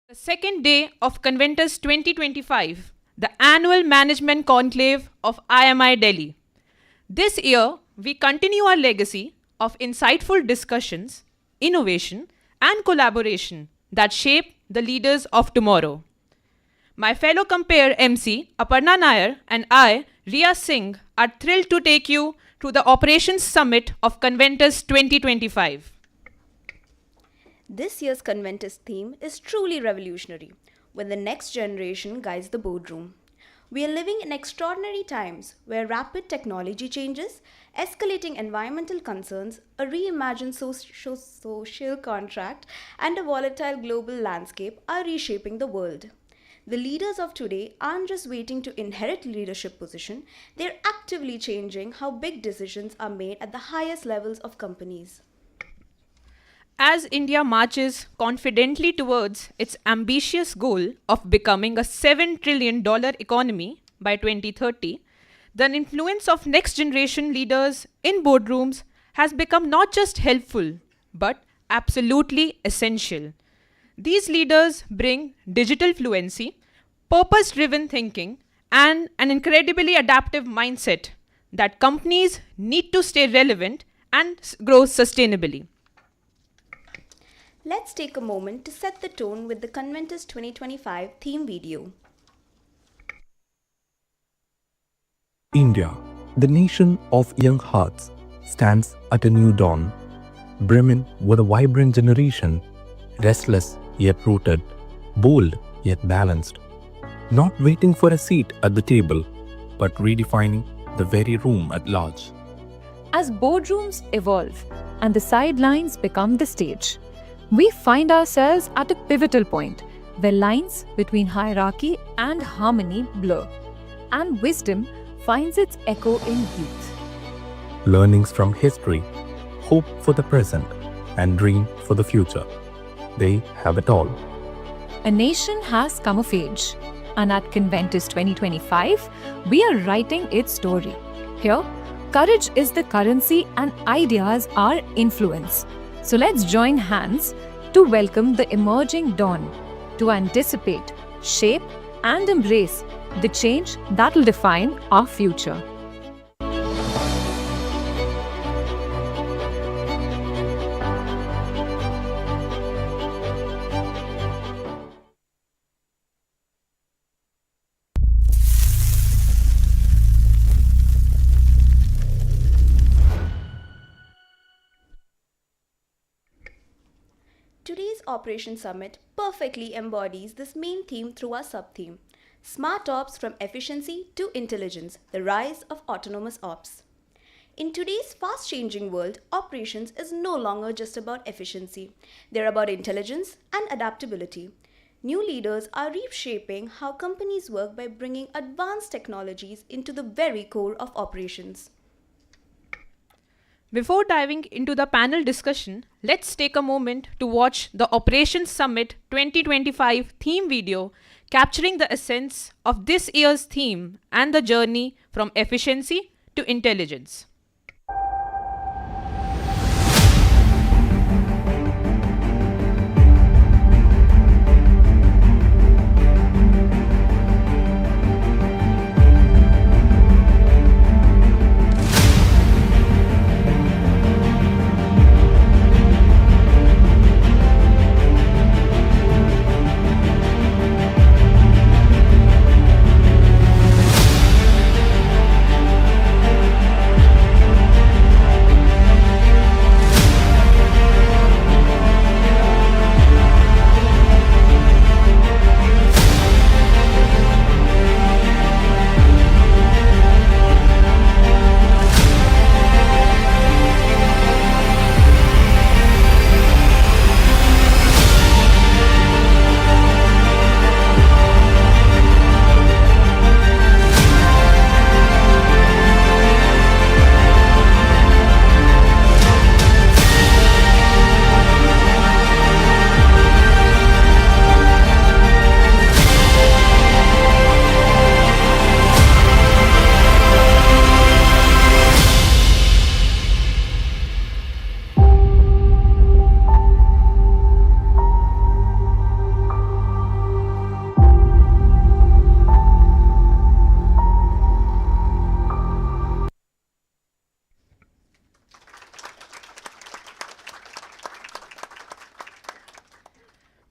The second day of Conventus' 2025, the annual management conclave of IMI Delhi. This year, we continue our legacy of insightful discussions, innovation, and collaboration that shape the leaders of tomorrow. My fellow compare MC Aparna Nair and I, Ria Singh, are thrilled to take you through the Operations Summit of Conventus 2025. This year's Conventus theme is truly revolutionary when the next generation guides the boardroom. We are living in extraordinary times where rapid technology changes, escalating environmental concerns, a reimagined social contract, and a volatile global landscape are reshaping the world. The leaders of today aren't just waiting to inherit leadership position, they're actively changing how big decisions are made at the highest levels of companies. As India marches confidently towards its ambitious goal of becoming a $7 trillion economy by 2030, the influence of next generation leaders in boardrooms has become not just helpful, but absolutely essential. These leaders bring digital fluency, purpose driven thinking, and an incredibly adaptive mindset that companies need to stay relevant and grow sustainably. Let's take a moment to set the tone with the Conventus 2025 theme video. India, the nation of young hearts, stands at a new dawn, brimming with a vibrant generation, restless yet rooted, bold yet balanced, not waiting for a seat at the table, but redefining the very room at large. As boardrooms evolve and the sidelines become the stage, we find ourselves at a pivotal point where lines between hierarchy and harmony blur, and wisdom finds its echo in youth. Learnings from history, hope for the present, and dream for the future. They have it all. A nation has come of age, and at Conventus 2025, we are writing its story. Here, courage is the currency and ideas are influence. So let's join hands to welcome the emerging dawn, to anticipate, shape, and embrace the change that will define our future. Today's Operation Summit perfectly embodies this main theme through our sub-theme, Smart Ops from Efficiency to Intelligence, the Rise of Autonomous Ops. In today's fast-changing world, operations is no longer just about efficiency. They're about intelligence and adaptability. New leaders are reshaping how companies work by bringing advanced technologies into the very core of operations. Before diving into the panel discussion, let's take a moment to watch the Operations Summit 2025 theme video capturing the essence of this year's theme and the journey from efficiency to intelligence.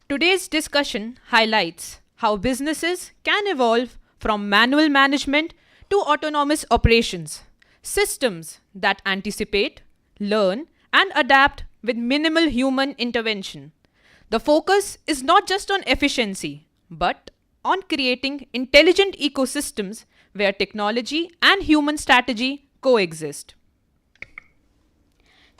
Today's discussion highlights how businesses can evolve from manual management to autonomous operations, systems that anticipate, learn, and adapt with minimal human intervention. The focus is not just on efficiency, but on creating intelligent ecosystems where technology and human strategy coexist.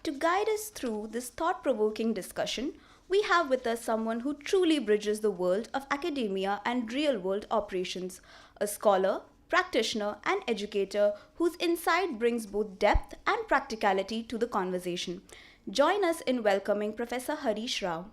To guide us through this thought provoking discussion, we have with us someone who truly bridges the world of academia and real world operations, a scholar, practitioner, and educator whose insight brings both depth and practicality to the conversation. Join us in welcoming Professor Harish Rao.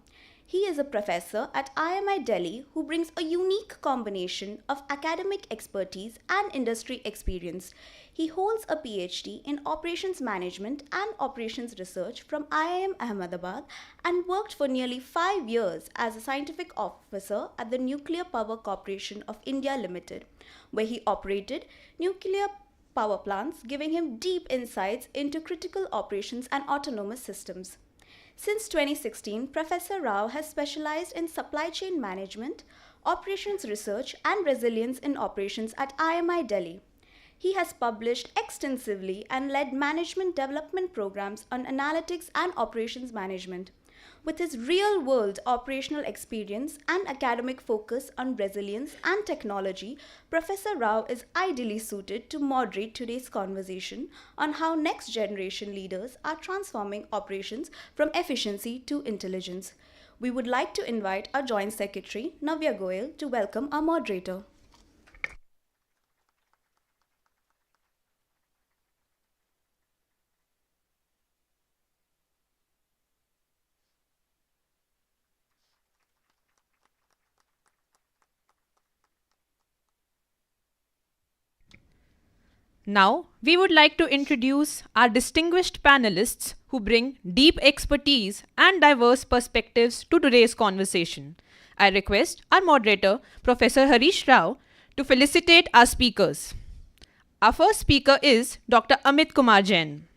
He is a professor at IMI Delhi who brings a unique combination of academic expertise and industry experience. He holds a PhD in operations management and operations research from IIM Ahmedabad and worked for nearly 5 years as a scientific officer at the Nuclear Power Corporation of India Limited, where he operated nuclear power plants, giving him deep insights into critical operations and autonomous systems. Since 2016, Professor Rao has specialized in supply chain management, operations research, and resilience in operations at IMI Delhi. He has published extensively and led management development programs on analytics and operations management. With his real world operational experience and academic focus on resilience and technology, Professor Rao is ideally suited to moderate today's conversation on how next generation leaders are transforming operations from efficiency to intelligence. We would like to invite our Joint Secretary, Navya Goyal, to welcome our moderator. Now, we would like to introduce our distinguished panelists who bring deep expertise and diverse perspectives to today's conversation. I request our moderator, Professor Harish Rao, to felicitate our speakers. Our first speaker is Dr. Amit Kumar Jain.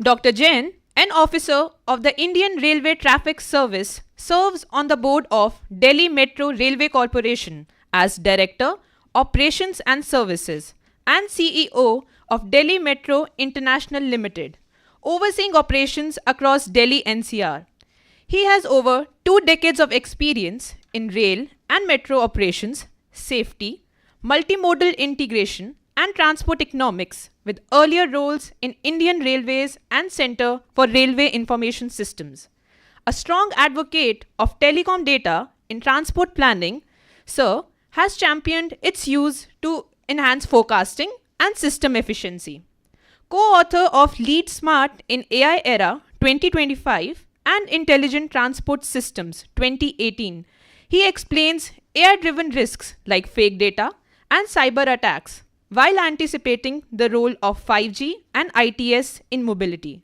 Dr. Jain, an officer of the Indian Railway Traffic Service, serves on the board of Delhi Metro Railway Corporation as Director, Operations and Services, and CEO of Delhi Metro International Limited, overseeing operations across Delhi NCR. He has over 2 decades of experience in rail and metro operations, safety, multimodal integration, and transport economics, with earlier roles in Indian Railways and Centre for Railway Information Systems. A strong advocate of telecom data in transport planning, Sir has championed its use to enhance forecasting and system efficiency. Co-author of Lead Smart in AI Era 2025 and Intelligent Transport Systems 2018, he explains AI-driven risks like fake data and cyber attacks, while anticipating the role of 5G and ITS in mobility.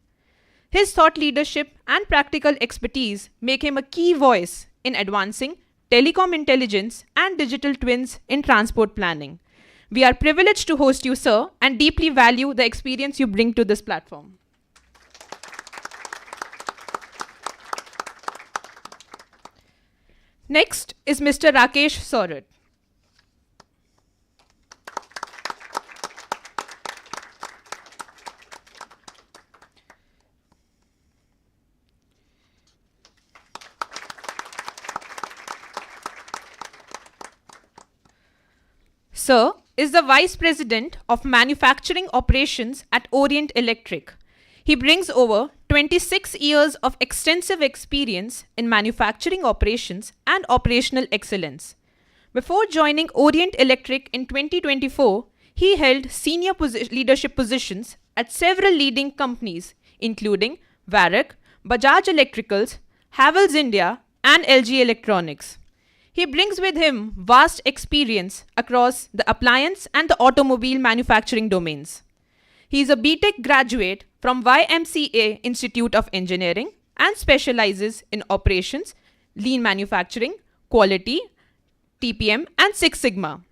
His thought leadership and practical expertise make him a key voice in advancing telecom intelligence and digital twins in transport planning. We are privileged to host you, sir, and deeply value the experience you bring to this platform. Next is Mr. Rakesh Sorat. Sir is the Vice President of Manufacturing Operations at Orient Electric. He brings over 26 years of extensive experience in manufacturing operations and operational excellence. Before joining Orient Electric in 2024, he held senior leadership positions at several leading companies, including Varroc, Bajaj Electricals, Havells India, and LG Electronics. He brings with him vast experience across the appliance and the automobile manufacturing domains. He is a BTech graduate from YMCA Institute of Engineering and specializes in operations, lean manufacturing, quality, TPM, and and Six Sigma.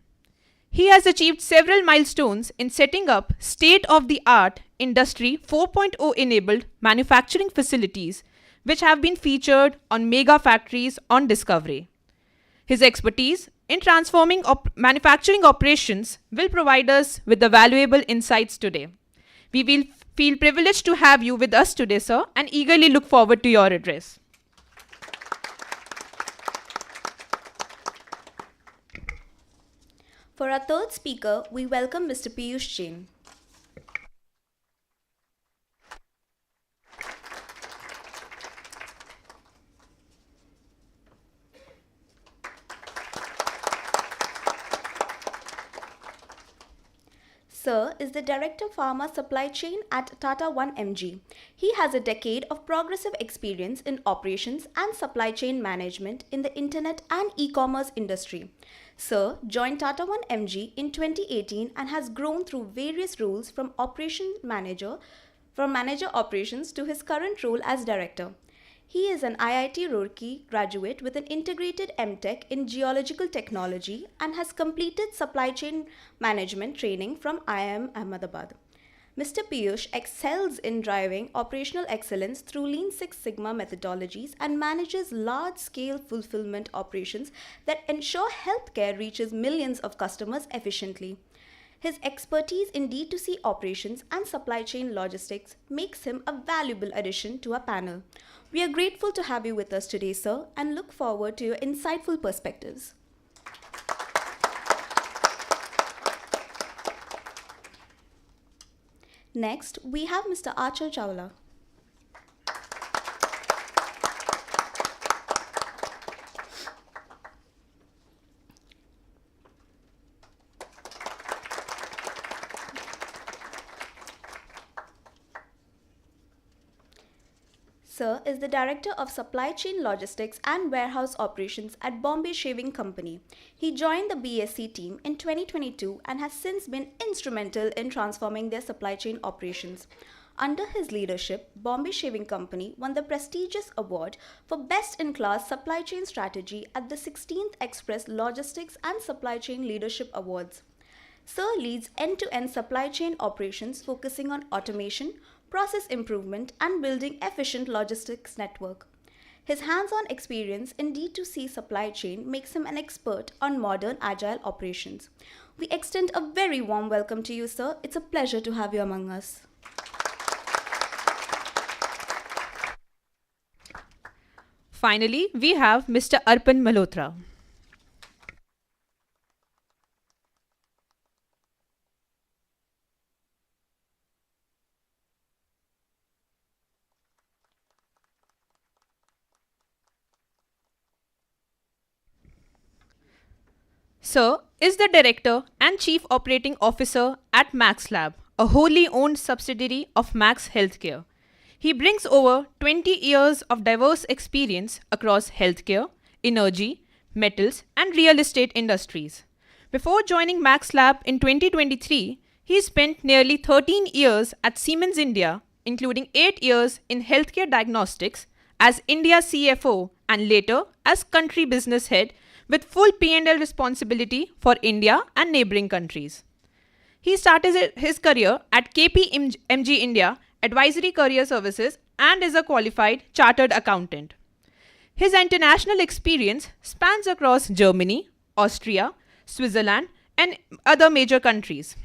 He has achieved several milestones in setting up state of the art Industry 4.0 enabled manufacturing facilities, which have been featured on mega factories on Discovery. His expertise in transforming manufacturing operations will provide us with the valuable insights today. We will feel privileged to have you with us today, sir, and eagerly look forward to your address. For our third speaker, we welcome Mr. Piyush Jain. Sir is the Director Pharma Supply Chain at Tata 1mg. He has a decade of progressive experience in operations and supply chain management in the internet and e-commerce industry. Sir joined Tata 1mg in 2018 and has grown through various roles from manager operations to his current role as director. He is an IIT Roorkee graduate with an integrated MTech in geological technology and has completed supply chain management training from IIM Ahmedabad. Mr. Piyush excels in driving operational excellence through Lean Six Sigma methodologies and manages large-scale fulfillment operations that ensure healthcare reaches millions of customers efficiently. His expertise in D2C operations and supply chain logistics makes him a valuable addition to our panel. We are grateful to have you with us today, sir, and look forward to your insightful perspectives. Next, we have Mr. Achal Chawla. Sir is the Director of Supply Chain Logistics and Warehouse Operations at Bombay Shaving Company. He joined the BSc team in 2022 and has since been instrumental in transforming their supply chain operations. Under his leadership, Bombay Shaving Company won the prestigious award for Best-in-Class Supply Chain Strategy at the 16th Express Logistics and Supply Chain Leadership Awards. Sir leads end-to-end supply chain operations focusing on automation, process improvement, and building efficient logistics network. His hands-on experience in D2C supply chain makes him an expert on modern agile operations. We extend a very warm welcome to you, sir. It's a pleasure to have you among us. Finally, we have Mr. Arpan Malhotra. Sir is the Director and Chief Operating Officer at Max Lab, a wholly owned subsidiary of Max Healthcare. He brings over 20 years of diverse experience across healthcare, energy, metals, and real estate industries. Before joining Max Lab in 2023, he spent nearly 13 years at Siemens India, including 8 years in healthcare diagnostics as India CFO and later as country business head with full P&L responsibility for India and neighboring countries. He started his career at KPMG India Advisory Career Services and is a qualified chartered accountant. His international experience spans across Germany, Austria, Switzerland, and other major countries.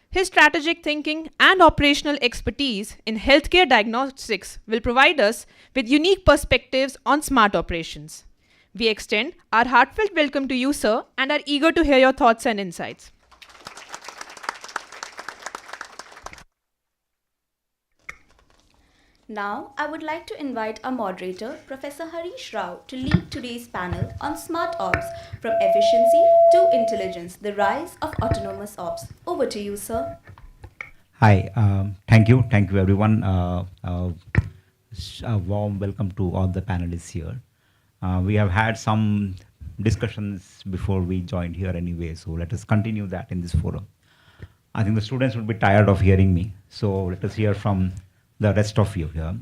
His strategic thinking and operational expertise in healthcare diagnostics will provide us with unique perspectives on smart operations. We extend our heartfelt welcome to you, sir, and are eager to hear your thoughts and insights. Now, I would like to invite our moderator, Professor Harish Rao, to lead today's panel on Smart Ops, from efficiency to intelligence, the rise of autonomous ops. Over to you, sir. Hi, thank you everyone. A warm welcome to all the panelists here. We have had some discussions before we joined here anyway, so let us continue that in this forum. I think the students would be tired of hearing me, so let us hear from the rest of you here.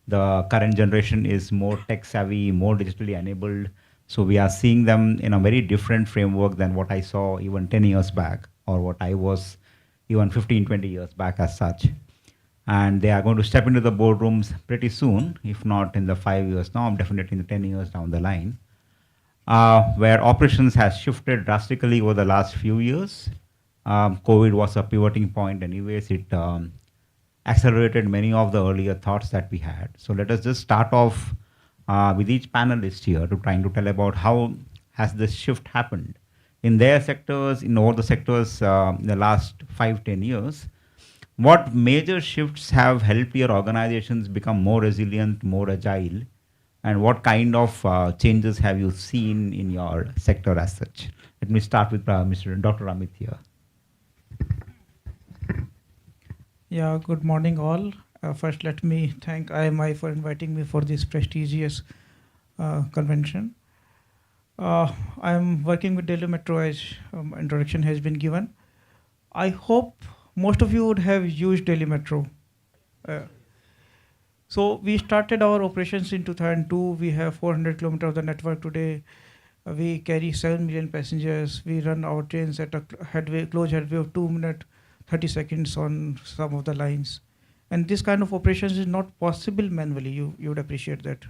The current generation is more tech savvy, more digitally enabled, So we are seeing them in a very different framework than what I saw even 10 years back, or what I was even 15, 20 years back as such. And they are going to step into the boardrooms pretty soon, if not in the 5 years now, definitely in the 10 years down the line, where operations has shifted drastically over the last few years. COVID was a pivoting point anyways. It accelerated many of the earlier thoughts that we had. So let us just start off with each panelist here to trying to tell about how has this shift happened in their sectors, in all the sectors in the last 5-10 years. What major shifts have helped your organizations become more resilient, more agile, and what kind of changes have you seen in your sector as such? Let me start with Mr. Dr. Amit here. Yeah, good morning all. First, let me thank IMI for inviting me for this prestigious convention. I'm working with Delhi Metro as introduction has been given. I hope most of you would have used Delhi Metro. So we started our operations in 2002. We have 400 kilometers of the network today. We carry 7 million passengers. We run our trains at a close headway of 2 minutes 30 seconds on some of the lines. And this kind of operations is not possible manually. You would appreciate that.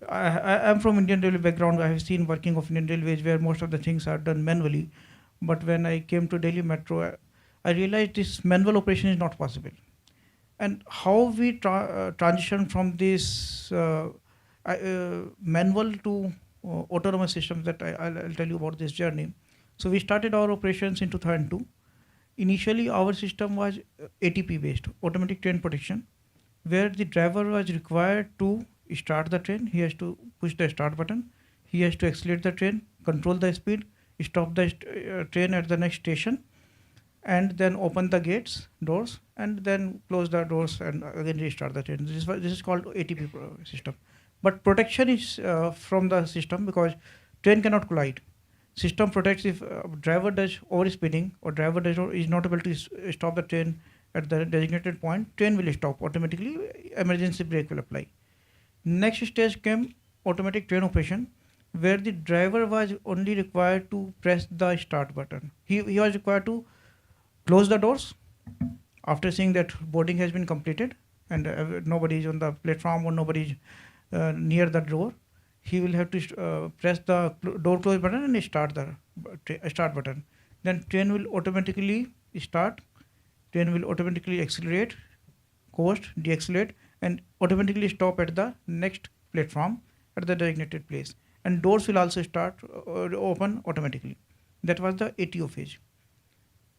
I'm from Indian Railway background. I have seen working of Indian Railways where most of the things are done manually. But when I came to Delhi Metro, I realized this manual operation is not possible. And how we transition from this manual to autonomous systems, that I'll tell you about this journey. So we started our operations in 2002. Initially, our system was ATP based, automatic train protection, where the driver was required to start the train. He has to push the start button. He has to accelerate the train, control the speed, stop the train at the next station, and then open the doors, and then close the doors and again restart the train. This is called ATP system. But protection is from the system, because train cannot collide. System protects if driver does overspeeding or driver is not able to stop the train at the designated point, train will stop automatically, emergency brake will apply. Next stage came automatic train operation, where the driver was only required to press the start button. He was required to close the doors after seeing that boarding has been completed and nobody is on the platform or nobody is near the door. He will have to press the door close button and start the start button. Then train will automatically start, train will automatically accelerate, coast, deaccelerate, and automatically stop at the next platform at the designated place. And doors will also start open automatically. That was the ATO phase.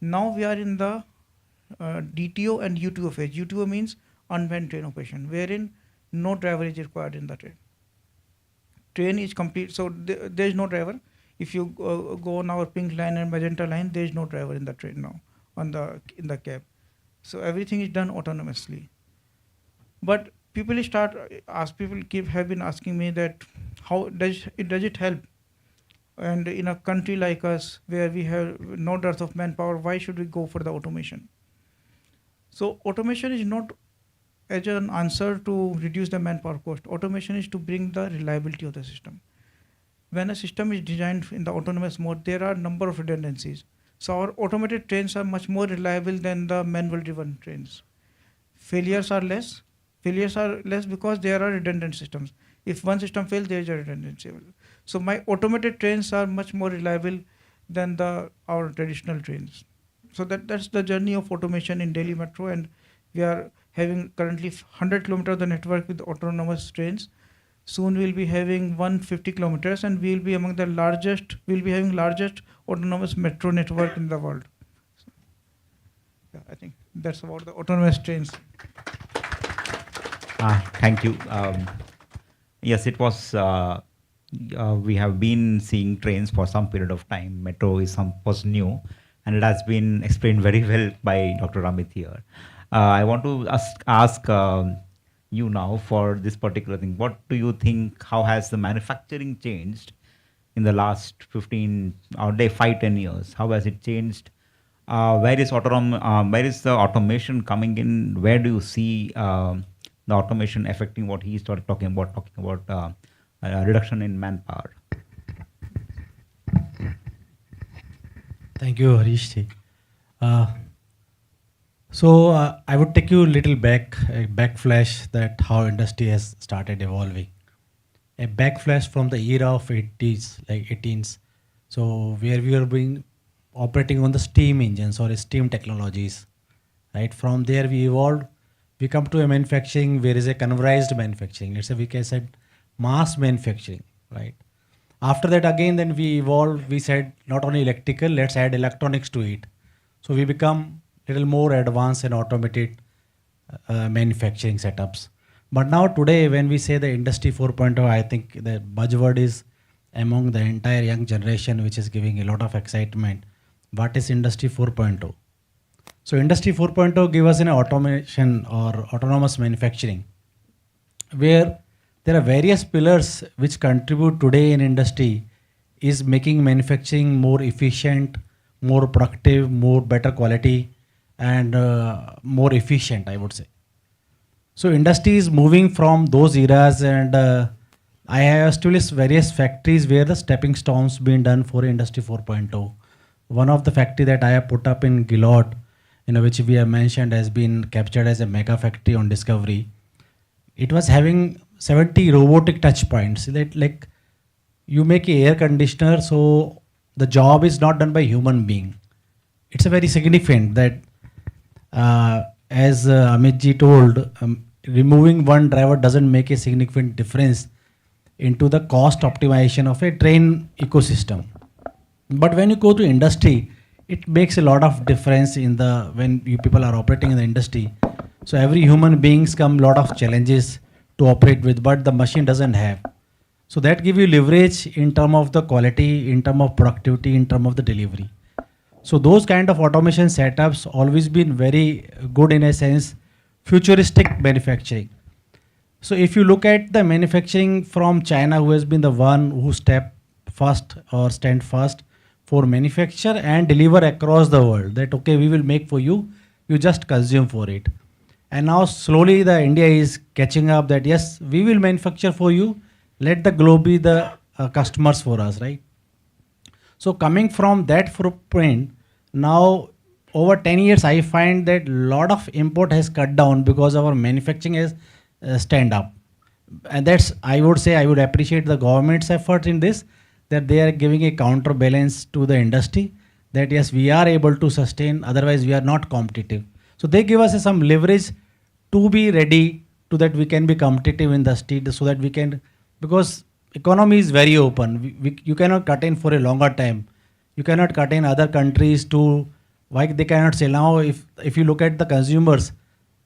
Now we are in the DTO and UTO phase. UTO means unmanned train operation, wherein no driver is required in the train. Train is complete, so there is no driver. If you go on our pink line and magenta line, there is no driver in the train now in the cab. So everything is done autonomously. But people have been asking me that how does it help? And in a country like us where we have no dearth of manpower, why should we go for the automation? So automation is not as an answer to reduce the manpower cost. Automation is to bring the reliability of the system. When a system is designed in the autonomous mode, there are a number of redundancies. So our automated trains are much more reliable than the manual driven trains. Failures are less because there are redundant systems. If one system fails, there is a redundancy. So my automated trains are much more reliable than our traditional trains. So that's the journey of automation in Delhi Metro, and we are having currently 100 kilometers of the network with autonomous trains. Soon we'll be having 150 kilometers, and we'll be having largest autonomous metro network in the world. So, yeah, I think that's about the autonomous trains. Thank you. Yes, it was. We have been seeing trains for some period of time. Metro was new, and it has been explained very well by Dr. Amit here. I want to ask you now for this particular thing. What do you think? How has the manufacturing changed in the last 15 or 5-10 years? How has it changed? Where is the automation coming in? Where do you see the automation affecting what he started talking about reduction in manpower? Thank you, Harish ji. Uh, so I would take you a little back, a backflash that how industry has started evolving. A backflash from the era of 80s, like 18s. So where we were being operating on the steam engines or steam technologies, right? From there we evolved. We come to a manufacturing where is a conveyorized manufacturing. Let's say we can say mass manufacturing, right? After that again, then we evolved. We said not only electrical, let's add electronics to it. So we become little more advanced and automated manufacturing setups. But now today, when we say the industry 4.0, I think the buzzword is among the entire young generation, which is giving a lot of excitement. What is industry 4.0? So industry 4.0 give us an automation or autonomous manufacturing, where there are various pillars which contribute today in industry is making manufacturing more efficient, more productive, more better quality, and more efficient, I would say. So industry is moving from those eras, and I have established various factories where the stepping stones being done for industry 4.0. One of the factory that I have put up in Gilot, which we have mentioned has been captured as a mega factory on Discovery. It was having 70 robotic touch points. That like you make a air conditioner, so the job is not done by human being. It's a very significant that as Amit ji told, removing one driver doesn't make a significant difference into the cost optimization of a train ecosystem. But when you go to industry, it makes a lot of difference in the when you people are operating in the industry. So every human beings come lot of challenges to operate with, but the machine doesn't have. So that give you leverage in term of the quality, in term of productivity, in term of the delivery. So those kind of automation setups always been very good in a sense, futuristic manufacturing. So if you look at the manufacturing from China, who has been the one who step first or stand first for manufacture and deliver across the world, that okay, we will make for you, you just consume for it. And now slowly the India is catching up that yes, we will manufacture for you, let the globe be the customers for us, right? So coming from that footprint, now over 10 years, I find that lot of import has cut down because our manufacturing has stand up. And that's, I would say, I would appreciate the government's effort in this, that they are giving a counterbalance to the industry, that yes, we are able to sustain, otherwise we are not competitive. So they give us some leverage to be ready to that we can be competitive in the street, so that we can, because economy is very open. You cannot cut in for a longer time. You cannot cut in other countries to, why they cannot say now, if you look at the consumers,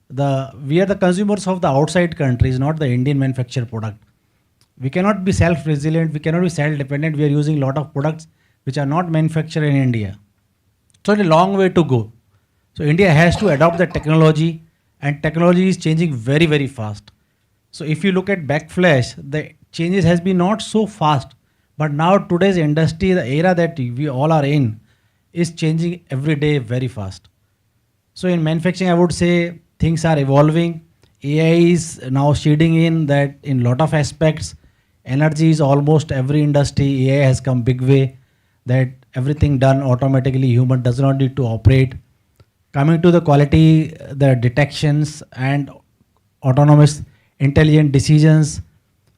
we are the consumers of the outside countries, not the Indian manufactured product. We cannot be self-resilient, we cannot be self-dependent. We are using a lot of products which are not manufactured in India. So it's a long way to go. So India has to adopt the technology, and technology is changing very, very fast. So if you look at backflash, the changes has been not so fast, but now today's industry, the era that we all are in, is changing every day very fast. So in manufacturing, I would say things are evolving. AI is now shading in that in lot of aspects. Energy is almost every industry. AI has come big way, that everything done automatically. Human does not need to operate. Coming to the quality, the detections and autonomous intelligent decisions,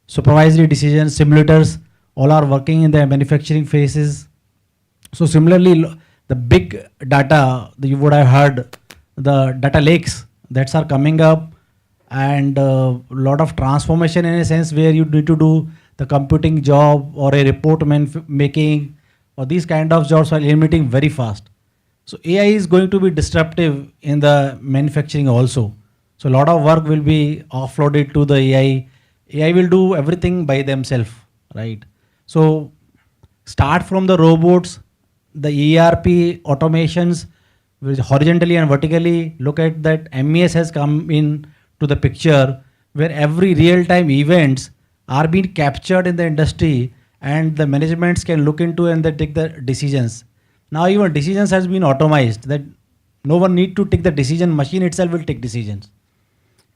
supervisory decisions, simulators, all are working in the manufacturing phases. So similarly, the big data, you would have heard, the data lakes that are coming up, and a lot of transformation in a sense where you need to do the computing job or a report making, or these kind of jobs are eliminating very fast. So AI is going to be disruptive in the manufacturing also. So a lot of work will be offloaded to the AI. AI will do everything by themselves, right? So start from the robots, the ERP automations, which horizontally and vertically. Look at that, MES has come in to the picture, where every real-time events are being captured in the industry, and the managements can look into and they take the decisions. Now even decisions has been automized, that no one need to take the decision, machine itself will take decisions.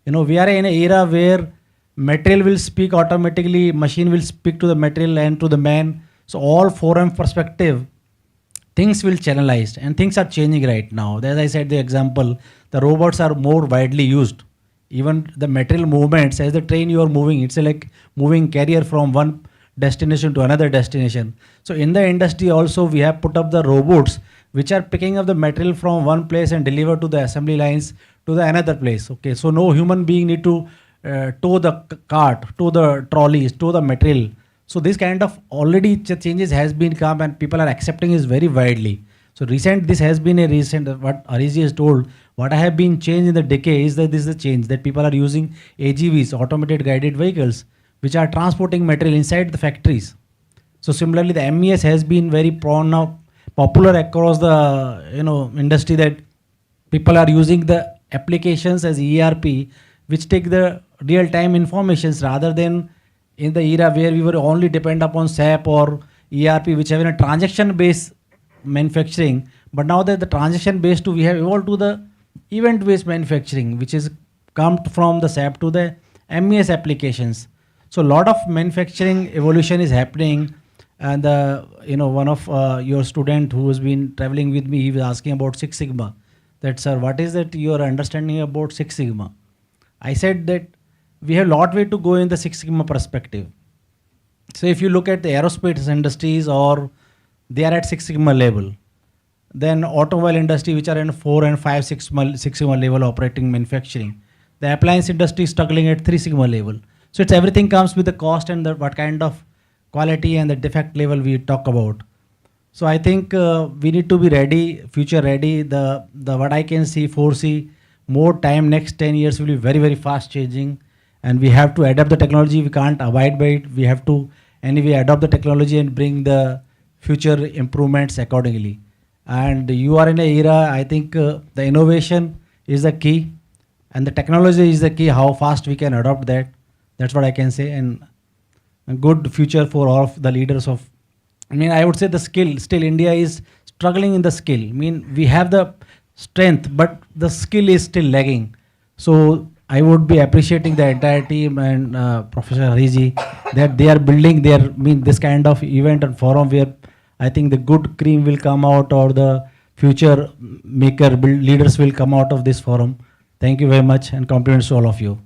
We are in an era where material will speak automatically, machine will speak to the material and to the man. So all forum perspective, things will channelized and things are changing right now. As I said, the example, the robots are more widely used. Even the material movements, as the train you are moving, it's like moving carrier from one destination to another destination. So in the industry also, we have put up the robots which are picking up the material from one place and deliver to the assembly lines to the another place. Okay, so no human being need to tow the cart, tow the trolleys, tow the material. So this kind of already changes has been come and people are accepting is very widely. So this has been a recent, what Ariji has told, what I have been changed in the decade is that this is the change that people are using AGVs, automated guided vehicles, which are transporting material inside the factories. So similarly, the MES has been very now popular across the industry, that people are using the applications as ERP, which take the real-time informations rather than in the era where we were only depend upon SAP or ERP, which have a transaction-based manufacturing. But now that the transaction-based we have evolved to the event-based manufacturing, which is come from the SAP to the MES applications. So a lot of manufacturing evolution is happening. And one of your student who has been traveling with me, he was asking about Six Sigma. That, sir, what is that your understanding about Six Sigma? I said that we have a lot way to go in the Six Sigma perspective. So if you look at the aerospace industries, or they are at Six Sigma level, then automobile industry, which are in 4 and 5 Six Sigma level operating manufacturing, the appliance industry is struggling at 3 Sigma level. So it's everything comes with the cost and the what kind of quality and the defect level we talk about. So I think we need to be ready, future ready. The what I can foresee more time, next 10 years will be very, very fast changing, and we have to adapt the technology. We can't abide by it. We have to anyway adopt the technology and bring the future improvements accordingly. And you are in an era, I think the innovation is the key and the technology is the key, how fast we can adopt that. That's what I can say. And a good future for all of the leaders of, I would say the skill, still India is struggling in the skill. We have the strength, but the skill is still lagging. So I would be appreciating the entire team and Professor Hariji that they are building this kind of event and forum where I think the good cream will come out, or the future leaders will come out of this forum. Thank you very much and compliments to all of you.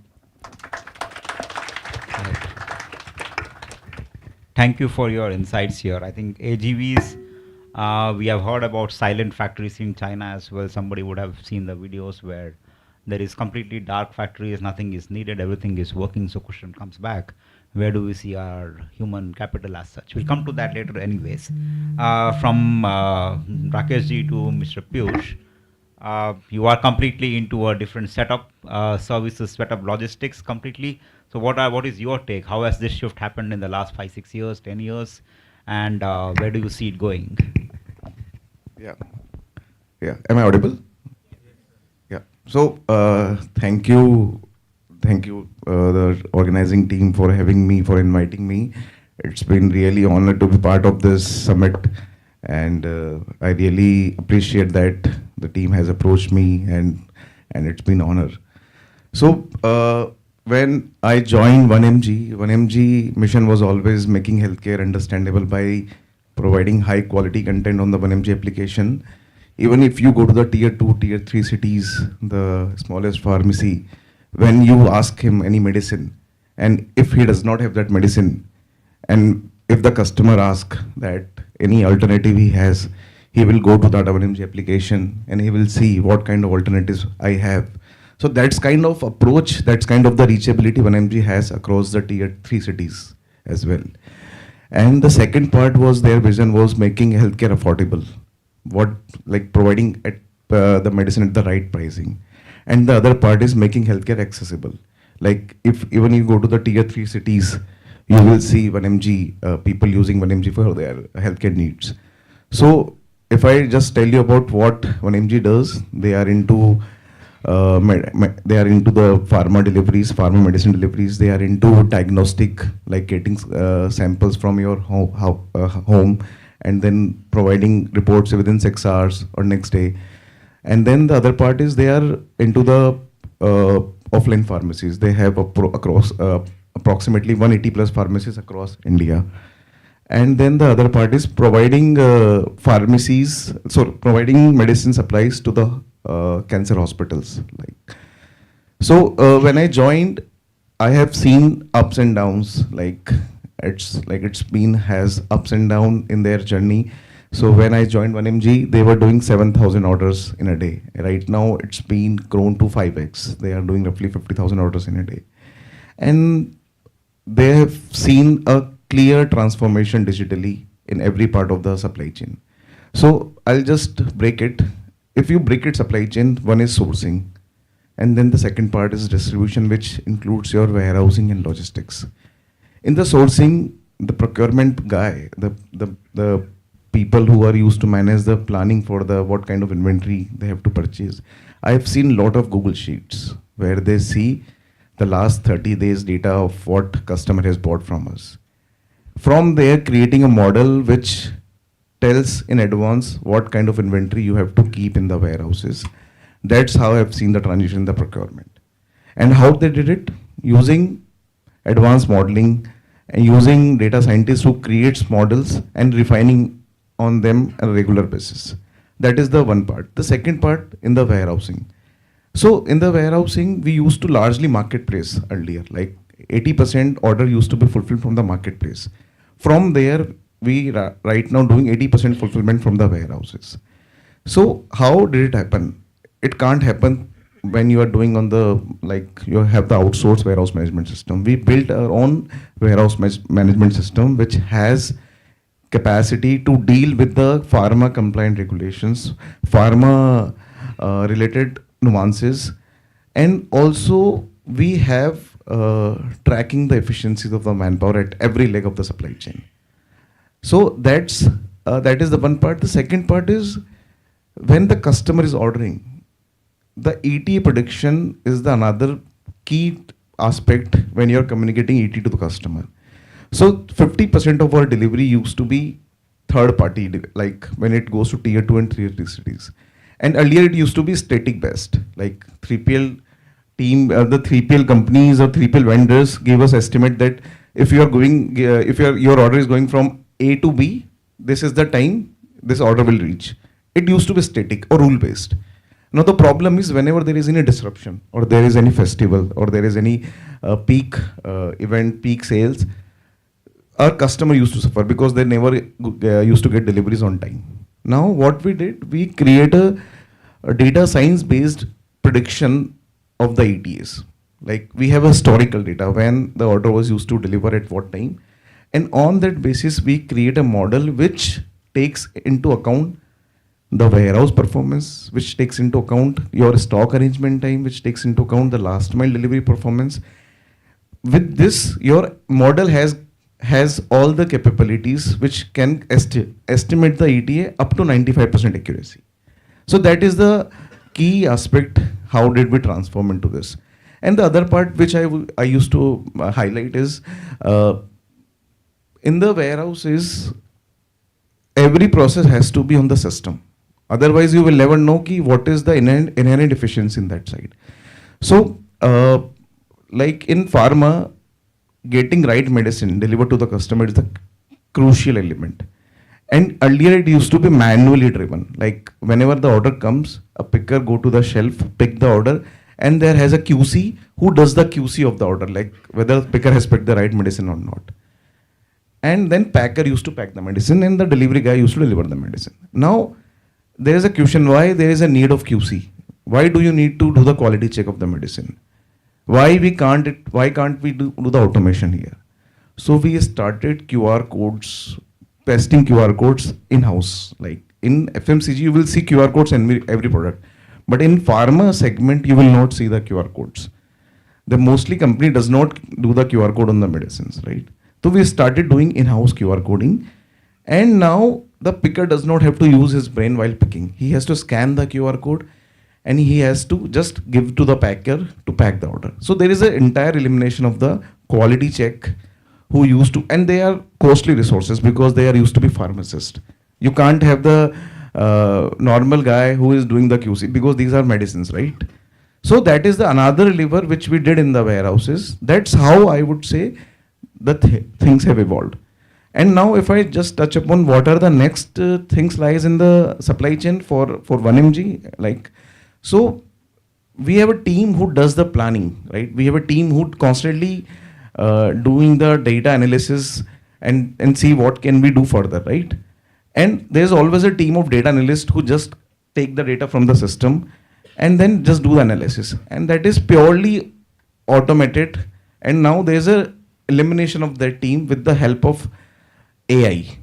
Thank you for your insights here. I think AGVs, we have heard about silent factories in China as well. Somebody would have seen the videos where there is completely dark factories, nothing is needed, everything is working. So question comes back, where do we see our human capital as such? We'll come to that later anyways. From Rakesh ji to Mr. Piyush, you are completely into a different setup, services, setup, logistics completely. So what is your take? How has this shift happened in the last 5, 6 years, 10 years? And where do you see it going? Yeah. Am I audible? Yeah. So thank you, the organizing team for having me, for inviting me. It's been really honored to be part of this summit, and I really appreciate that the team has approached me, and it's been honor. So when I joined 1MG mission was always making healthcare understandable by providing high quality content on the 1MG application. Even if you go to the tier 2, tier 3 cities, the smallest pharmacy, when you ask him any medicine, and if he does not have that medicine, and if the customer asks that any alternative he has, he will go to that 1MG application and he will see what kind of alternatives I have. So that's kind of approach, that's kind of the reachability 1MG has across the tier 3 cities as well. And the second part was their vision was making healthcare affordable, providing the medicine at the right pricing. And the other part is making healthcare accessible. Like if even you go to the tier 3 cities, you will see 1MG, people using 1MG for their healthcare needs. So if I just tell you about what 1MG does, they are into the pharma deliveries, pharma medicine deliveries. They are into diagnostic, like getting samples from your home and then providing reports within 6 hours or next day. And then the other part is they are into the offline pharmacies. They have across approximately 180 plus pharmacies across India. And then the other part is providing pharmacies, so providing medicine supplies to the cancer hospitals. When I joined, I have seen ups and downs. It's been has ups and downs in their journey. So when I joined 1MG, they were doing 7,000 orders in a day. Right now, it's been grown to 5x. They are doing roughly 50,000 orders in a day. And they have seen a clear transformation digitally in every part of the supply chain. So I'll just break it. If you break it supply chain, one is sourcing. And then the second part is distribution, which includes your warehousing and logistics. In the sourcing, the procurement guy, the people who are used to manage the planning for the what kind of inventory they have to purchase. I have seen a lot of Google Sheets where they see the last 30 days data of what customer has bought from us. From there, creating a model which tells in advance what kind of inventory you have to keep in the warehouses. That's how I've seen the transition in the procurement. And how they did it? Using advanced modeling and using data scientists who creates models and refining on them on a regular basis. That is the one part. The second part in the warehousing. So in the warehousing, we used to largely marketplace earlier, like 80% order used to be fulfilled from the marketplace. From there, we right now doing 80% fulfillment from the warehouses. So how did it happen? It can't happen when you are doing on the, you have the outsourced warehouse management system. We built our own warehouse management system, which has capacity to deal with the pharma compliant regulations, pharma related nuances, and also we have tracking the efficiencies of the manpower at every leg of the supply chain. So that is the one part. The second part is when the customer is ordering, the ETA prediction is the another key aspect when you're communicating ETA to the customer. So 50% of our delivery used to be third party, like when it goes to tier 2 and tier 3 cities. And earlier it used to be static based, like 3PL team, the 3PL companies or 3PL vendors gave us estimate that if you are going, if your order is going from A to B, this is the time this order will reach. It used to be static or rule based. Now the problem is whenever there is any disruption or there is any festival or there is any peak event, peak sales, our customer used to suffer because they never used to get deliveries on time. Now what we did, we create a data science based prediction of the ETAs. Like we have historical data when the order was used to deliver at what time. And on that basis, we create a model which takes into account the warehouse performance, which takes into account your stock arrangement time, which takes into account the last mile delivery performance. With this, your model has all the capabilities which can estimate the ETA up to 95% accuracy. So that is the key aspect, how did we transform into this. And the other part which I used to highlight is, in the warehouses, every process has to be on the system. Otherwise, you will never know what is the inherent efficiency in that side. So, like in pharma, getting right medicine delivered to the customer is the crucial element. And earlier it used to be manually driven. Like whenever the order comes, a picker go to the shelf, pick the order, and there has a QC who does the QC of the order, like whether the picker has picked the right medicine or not. And then packer used to pack the medicine and the delivery guy used to deliver the medicine. Now, there is a question why there is a need of QC. Why do you need to do the quality check of the medicine? Why can't we do the automation here? So we started QR codes, testing QR codes in-house. Like in FMCG, you will see QR codes in every product. But in pharma segment, you will not see the QR codes. The mostly company does not do the QR code on the medicines, right? So we started doing in-house QR coding. And now the picker does not have to use his brain while picking. He has to scan the QR code and he has to just give to the packer to pack the order. So there is an entire elimination of the quality check who used to, and they are costly resources because they are used to be pharmacists. You can't have the normal guy who is doing the QC because these are medicines, right? So that is the another lever which we did in the warehouses. That's how I would say the things have evolved. And now if I just touch upon what are the next things lies in the supply chain for 1mg, like, so we have a team who does the planning, right? We have a team who constantly doing the data analysis and see what can we do further, right? And there's always a team of data analysts who just take the data from the system and then just do the analysis. And that is purely automated. And now there's a elimination of that team with the help of AI.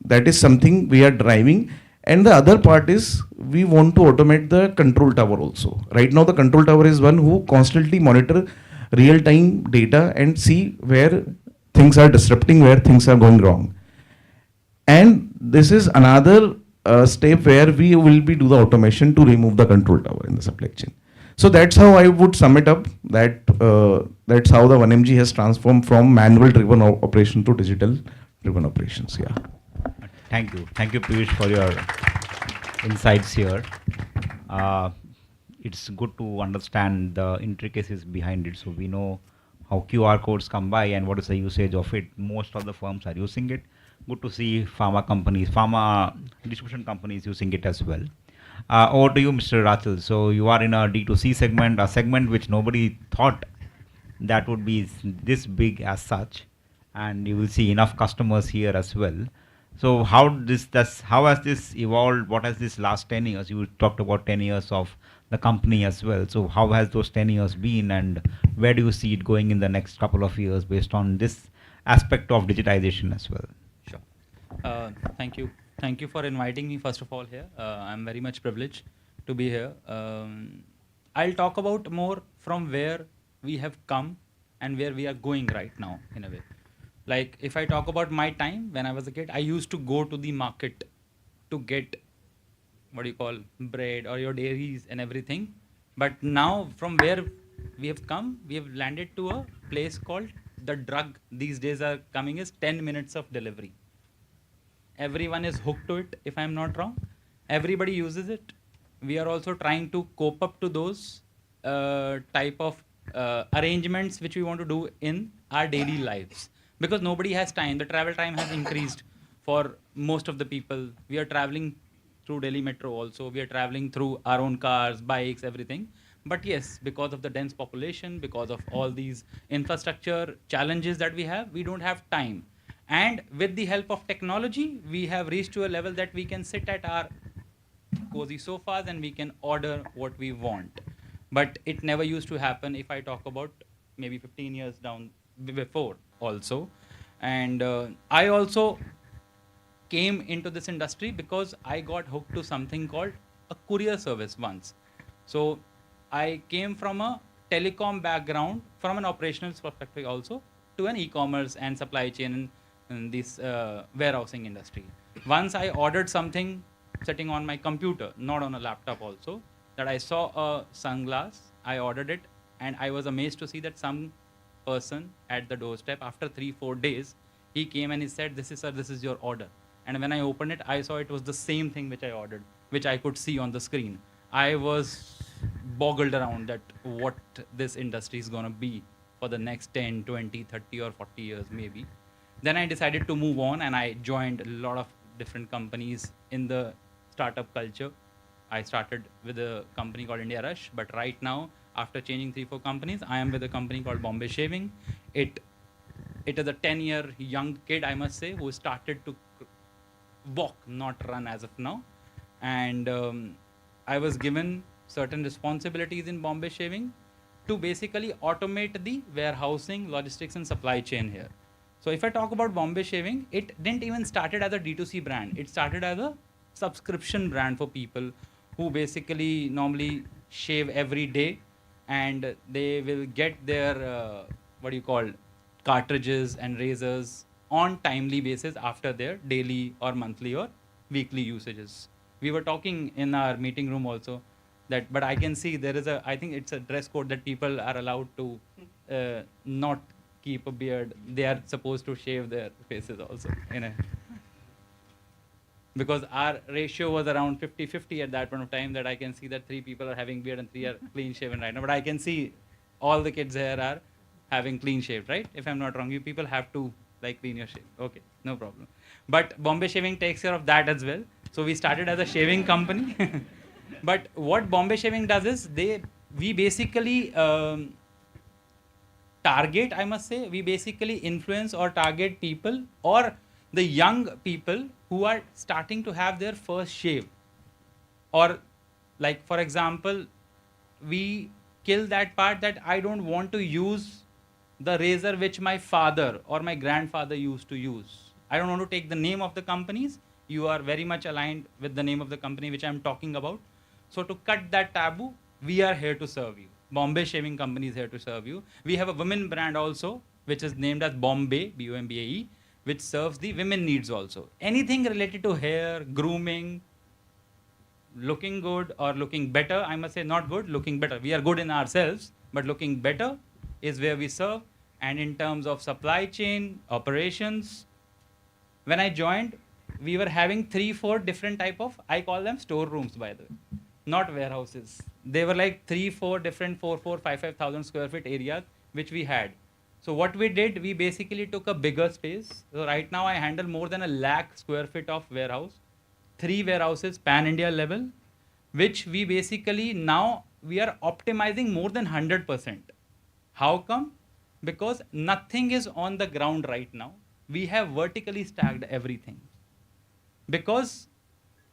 That is something we are driving. And the other part is we want to automate the control tower also. Right now the control tower is one who constantly monitor real-time data and see where things are disrupting, where things are going wrong. And this is another step where we will be do the automation to remove the control tower in the supply chain. So that's how I would sum it up, that that's how the 1mg has transformed from manual driven operation to digital driven operations. Yeah. Thank you. Thank you, Piyush, for your insights here. It's good to understand the intricacies behind it, so we know how QR codes come by and what is the usage of it. Most of the firms are using it. Good to see pharma companies, pharma distribution companies using it as well. Over to you, Mr. Rachel. So you are in a D2C segment, a segment which nobody thought that would be this big as such, and you will see enough customers here as well. So how has this evolved? What has this last 10 years? You talked about 10 years of the company as well. So how has those 10 years been, and where do you see it going in the next couple of years based on this aspect of digitization as well? Sure. Thank you. Thank you for inviting me, first of all, here. I'm very much privileged to be here. I'll talk about more from where we have come and where we are going right now, in a way. Like, if I talk about my time, when I was a kid, I used to go to the market to get, what do you call, bread or your dairies and everything. But now, from where we have come, we have landed to a place called the drug. These days are coming is 10 minutes of delivery. Everyone is hooked to it, if I'm not wrong. Everybody uses it. We are also trying to cope up to those type of arrangements which we want to do in our daily lives. Because nobody has time. The travel time has increased for most of the people. We are traveling through Delhi Metro also. We are traveling through our own cars, bikes, everything. But yes, because of the dense population, because of all these infrastructure challenges that we have, we don't have time. And with the help of technology, we have reached to a level that we can sit at our cozy sofas and we can order what we want. But it never used to happen if I talk about maybe 15 years down before also. And I also came into this industry because I got hooked to something called a courier service once. So I came from a telecom background, from an operational perspective also, to an e-commerce and supply chain in this warehousing industry. Once I ordered something sitting on my computer, not on a laptop also, that I saw a sunglass, I ordered it, and I was amazed to see that some person at the doorstep, after 3-4 days, he came and he said, "This is, sir, this is your order." And when I opened it, I saw it was the same thing which I ordered, which I could see on the screen. I was boggled around that what this industry is going to be for the next 10, 20, 30 or 40 years maybe. Then I decided to move on and I joined a lot of different companies in the startup culture. I started with a company called India Rush, but right now, after changing 3-4 companies, I am with a company called Bombay Shaving. It is a 10-year young kid, I must say, who started to walk, not run as of now. And I was given certain responsibilities in Bombay Shaving to basically automate the warehousing, logistics, and supply chain here. So if I talk about Bombay Shaving, it didn't even started as a D2C brand. It started as a subscription brand for people who basically normally shave every day, and they will get their, cartridges and razors on timely basis after their daily or monthly or weekly usages. We were talking in our meeting room also that, but I can see there is I think it's a dress code that people are allowed to not keep a beard. They are supposed to shave their faces also, because our ratio was around 50-50 at that point of time, that I can see that 3 people are having beard and 3 are clean shaven right now. But I can see all the kids here are having clean shaved, right? If I'm not wrong, you people have to like clean your shave. Okay, no problem. But Bombay Shaving takes care of that as well. So we started as a shaving company. But what Bombay Shaving does is we basically target, I must say, we basically influence or target people or the young people who are starting to have their first shave. Or like, for example, we kill that part that I don't want to use the razor which my father or my grandfather used to use. I don't want to take the name of the companies. You are very much aligned with the name of the company which I'm talking about. So to cut that taboo, we are here to serve you. Bombay Shaving Company is here to serve you. We have a women brand also, which is named as Bombay, Bombae, which serves the women needs also. Anything related to hair, grooming, looking good or looking better, I must say not good, looking better. We are good in ourselves, but looking better is where we serve. And in terms of supply chain, operations, when I joined, we were having 3-4 different type of, I call them storerooms by the way, not warehouses. They were like 3-4 different 5,000 square feet areas which we had. So what we did, we basically took a bigger space. So right now I handle more than 100,000 square feet of warehouse, 3 warehouses pan India level, which we basically now we are optimizing more than 100%. How come? Because nothing is on the ground right now. We have vertically stacked everything. Because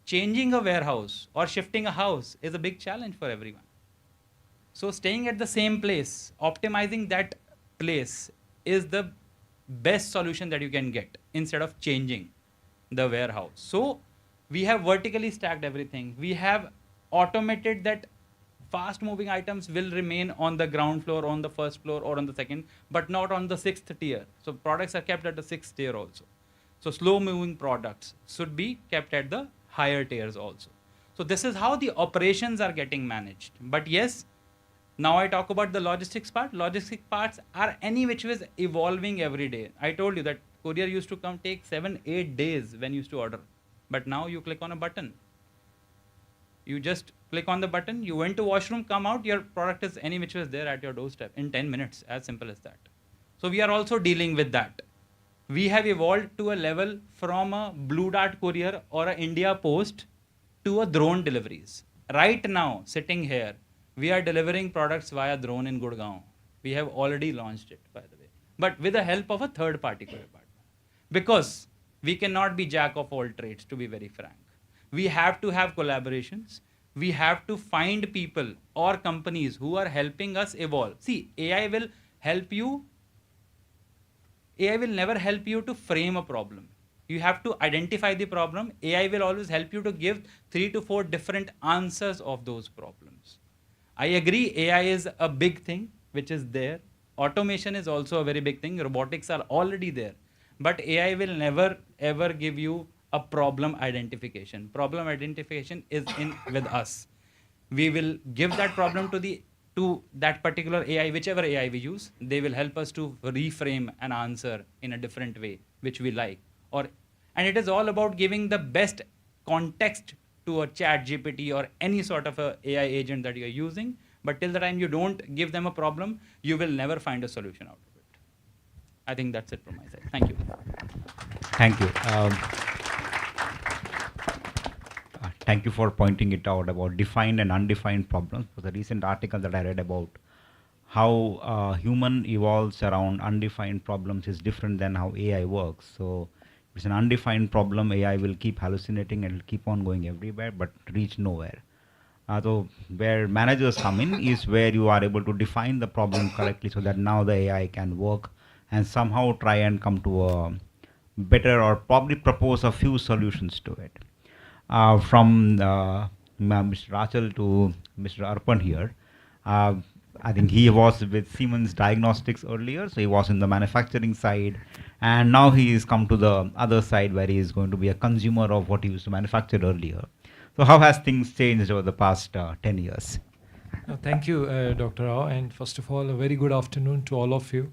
changing a warehouse or shifting a house is a big challenge for everyone. So staying at the same place, optimizing that place is the best solution that you can get instead of changing the warehouse. So we have vertically stacked everything. We have automated that fast moving items will remain on the ground floor, on the first floor or on the second, but not on the 6th tier. So products are kept at the 6th tier also. So slow moving products should be kept at the higher tiers also. So this is how the operations are getting managed. But yes, now I talk about the logistics part. Logistic parts are any which was evolving every day. I told you that courier used to come take 7-8 days when you used to order. But now you click on a button. You just click on the button, you went to washroom, come out, your product is any which was there at your doorstep in 10 minutes, as simple as that. So we are also dealing with that. We have evolved to a level from a Blue Dart courier or a India Post to a drone deliveries. Right now, sitting here, we are delivering products via drone in Gurgaon. We have already launched it, by the way, but with the help of a third-party courier partner. Because we cannot be jack of all trades, to be very frank. We have to have collaborations. We have to find people or companies who are helping us evolve. See, AI will help you. AI will never help you to frame a problem. You have to identify the problem. AI will always help you to give 3 to 4 different answers of those problems. I agree, AI is a big thing which is there. Automation is also a very big thing. Robotics are already there. But AI will never ever give you a problem identification. Problem identification is in with us. We will give that problem to that particular AI, whichever AI we use. They will help us to reframe an answer in a different way, which we like. And it is all about giving the best context to a chat GPT or any sort of a AI agent that you're using. But till the time you don't give them a problem, you will never find a solution out of it. I think that's it from my side. Thank you. Thank you. Thank you for pointing it out about defined and undefined problems. For the recent article that I read about how human evolves around undefined problems is different than how AI works. So if it's an undefined problem, AI will keep hallucinating and keep on going everywhere but reach nowhere. So where managers come in is where you are able to define the problem correctly so that now the AI can work and somehow try and come to a better or probably propose a few solutions to it. From Mr. Rachel to Mr. Arpan here, I think he was with Siemens Diagnostics earlier, so he was in the manufacturing side, and now he has come to the other side where he is going to be a consumer of what he used to manufacture earlier. So how has things changed over the past 10 years? Thank you, Dr. Rao, and first of all, a very good afternoon to all of you.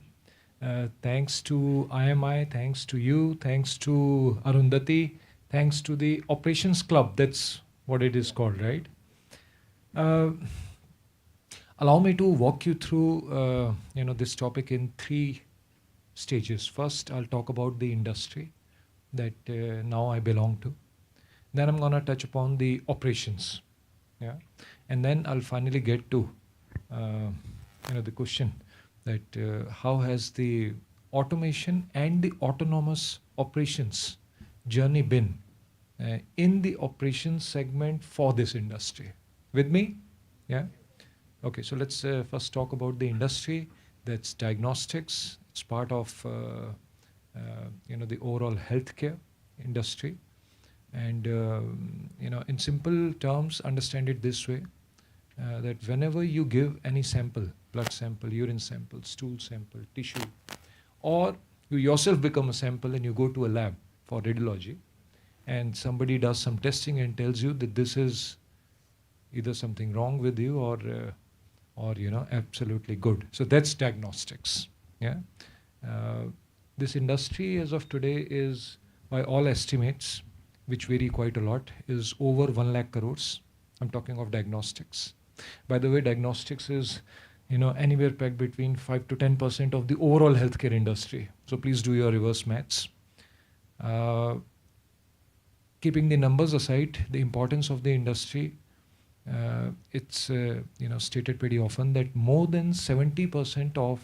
Thanks to IMI, thanks to you, thanks to Arundhati, thanks to the Operations Club, that's what it is called, right? Allow me to walk you through this topic in three stages. First, I'll talk about the industry that now I belong to. Then I'm going to touch upon the operations. Yeah. And then I'll finally get to the question that how has the automation and the autonomous operations journey been in the operations segment for this industry. With me? Yeah? Okay, so let's first talk about the industry. That's diagnostics. It's part of the overall healthcare industry. And in simple terms, understand it this way, that whenever you give any sample, blood sample, urine sample, stool sample, tissue, or you yourself become a sample and you go to a lab for radiology, and somebody does some testing and tells you that this is either something wrong with you or absolutely good. So that's diagnostics. Yeah. This industry as of today is, by all estimates, which vary quite a lot, is over 1 lakh crores. I'm talking of diagnostics. By the way, diagnostics is anywhere pegged between 5 to 10% of the overall healthcare industry. So please do your reverse maths. Keeping the numbers aside, the importance of the industry, it's stated pretty often that more than 70% of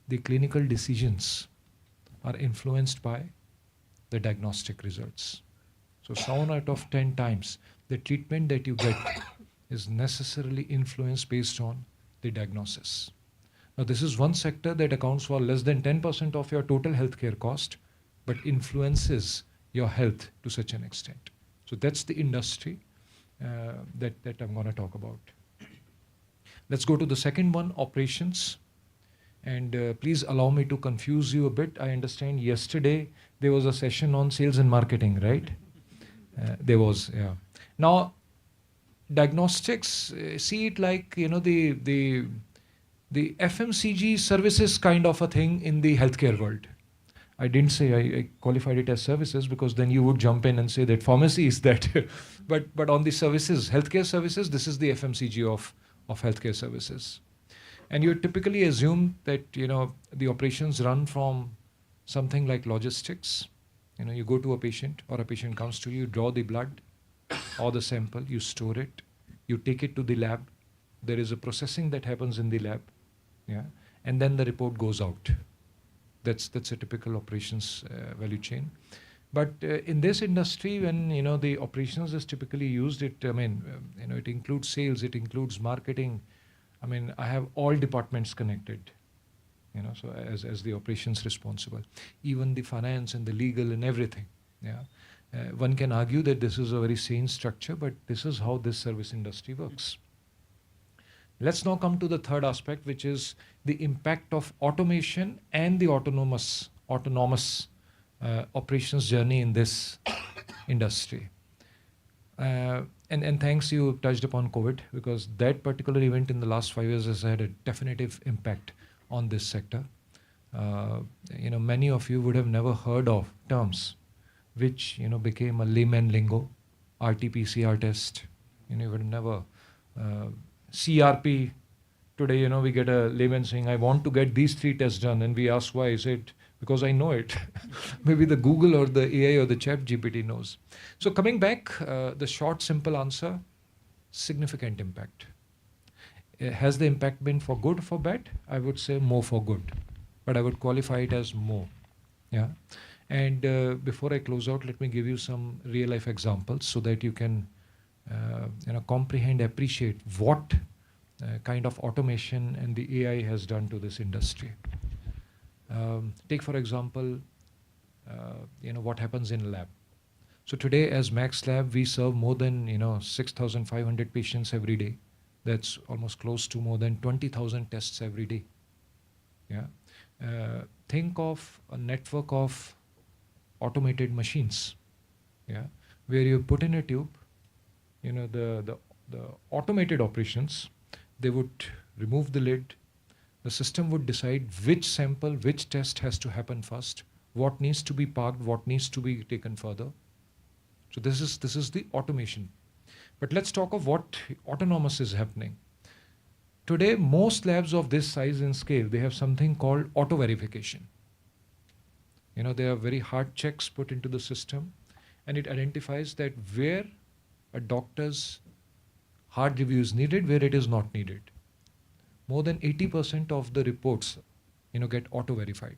the clinical decisions are influenced by the diagnostic results. So 7 out of 10 times the treatment that you get is necessarily influenced based on the diagnosis. Now this is one sector that accounts for less than 10% of your total healthcare cost, but influences your health to such an extent. So that's the industry that I'm going to talk about. Let's go to the second one, operations. And please allow me to confuse you a bit. I understand yesterday there was a session on sales and marketing, right? There was, yeah. Now, diagnostics, see it like, the FMCG services kind of a thing in the healthcare world. I didn't say I qualified it as services because then you would jump in and say that pharmacy is that. but on the services, healthcare services, this is the FMCG of healthcare services. And you typically assume that, the operations run from something like logistics. You go to a patient or a patient comes to you, you draw the blood or the sample, you store it, you take it to the lab. There is a processing that happens in the lab. Yeah. And then the report goes out. That's a typical operations value chain. But in this industry, when the operations is typically used, it includes sales, it includes marketing. I have all departments connected. So as the operations responsible, even the finance and the legal and everything. Yeah, one can argue that this is a very sane structure, but this is how this service industry works. Let's now come to the third aspect, which is the impact of automation and the autonomous operations journey in this industry. And thanks you touched upon COVID, because that particular event in the last 5 years has had a definitive impact on this sector. Many of you would have never heard of terms which became a layman lingo. RT-PCR test, you would never CRP. Today, we get a layman saying, I want to get these 3 tests done. And we ask why. Is it because I know it? Maybe the Google or the AI or the chat GPT knows. So coming back, the short, simple answer, significant impact. Has the impact been for good or for bad? I would say more for good. But I would qualify it as more. Yeah. And before I close out, let me give you some real life examples so that you can comprehend, appreciate what kind of automation and the AI has done to this industry. Take for example, what happens in lab. So today as Max Lab, we serve more than 6,500 patients every day. That's almost close to more than 20,000 tests every day. Yeah. Think of a network of automated machines. Yeah, where you put in a tube, the automated operations, they would remove the lid. The system would decide which sample, which test has to happen first, what needs to be parked, what needs to be taken further. So this is the automation. But let's talk of what autonomous is happening. Today, most labs of this size and scale, they have something called auto verification. There are very hard checks put into the system, and it identifies that where a doctor's hard review is needed, where it is not needed. More than 80% of the reports, get auto-verified.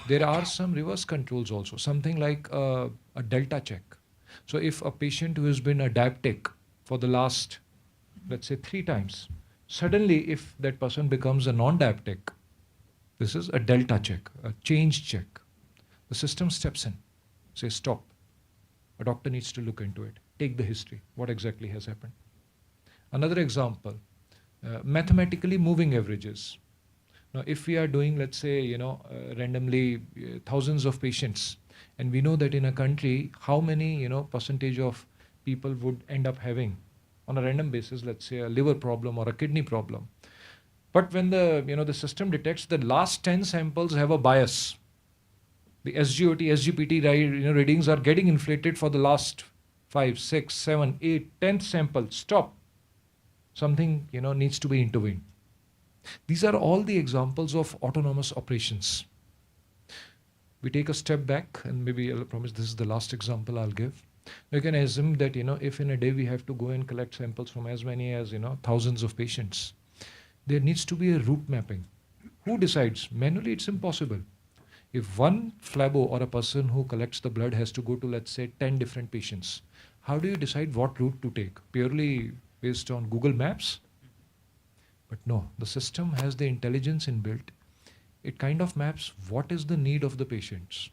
There are some reverse controls also, something like a delta check. So if a patient who has been a diabetic for the last, let's say 3 times, suddenly if that person becomes a non-diabetic, this is a delta check, a change check. The system steps in, says stop. A doctor needs to look into it, take the history, what exactly has happened. Another example, mathematically moving averages. Now, if we are doing, let's say, randomly thousands of patients, and we know that in a country, how many, percentage of people would end up having on a random basis, let's say a liver problem or a kidney problem. But when the system detects the last 10 samples have a bias, the SGOT, SGPT readings are getting inflated for the last 5, 6, 7, 8, 10th sample. Stop. Something, needs to be intervened. These are all the examples of autonomous operations. We take a step back, and maybe I'll promise this is the last example I'll give. You can assume that, if in a day we have to go and collect samples from as many as, thousands of patients, there needs to be a route mapping. Who decides? Manually, it's impossible. If one phlebo or a person who collects the blood has to go to, let's say, 10 different patients, how do you decide what route to take? Purely based on Google Maps? But no, the system has the intelligence inbuilt. It kind of maps what is the need of the patients.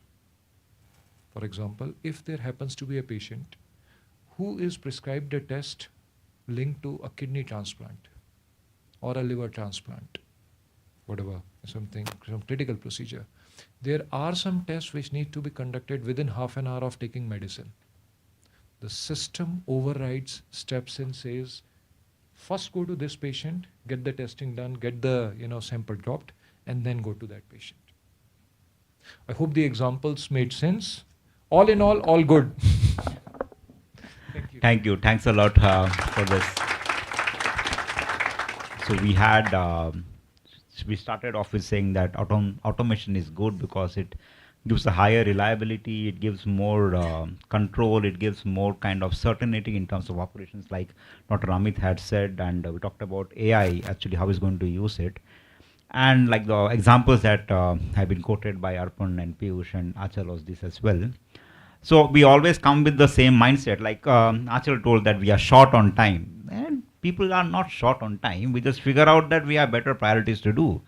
For example, if there happens to be a patient who is prescribed a test linked to a kidney transplant or a liver transplant, whatever, some critical procedure, there are some tests which need to be conducted within half an hour of taking medicine. The system overrides, steps in, says, first go to this patient, get the testing done, get the sample dropped, and then go to that patient. I hope the examples made sense. All in all good. Thank you. Thank you. Thanks a lot for this. So we started off with saying that automation is good because it gives a higher reliability, it gives more control, it gives more kind of certainty in terms of operations, like Dr. Amit had said, and we talked about AI, actually how he's going to use it. And like the examples that have been quoted by Arpan and Piyush and Achal was this as well. So we always come with the same mindset, like Achal told that we are short on time. And people are not short on time. We just figure out that we have better priorities to do.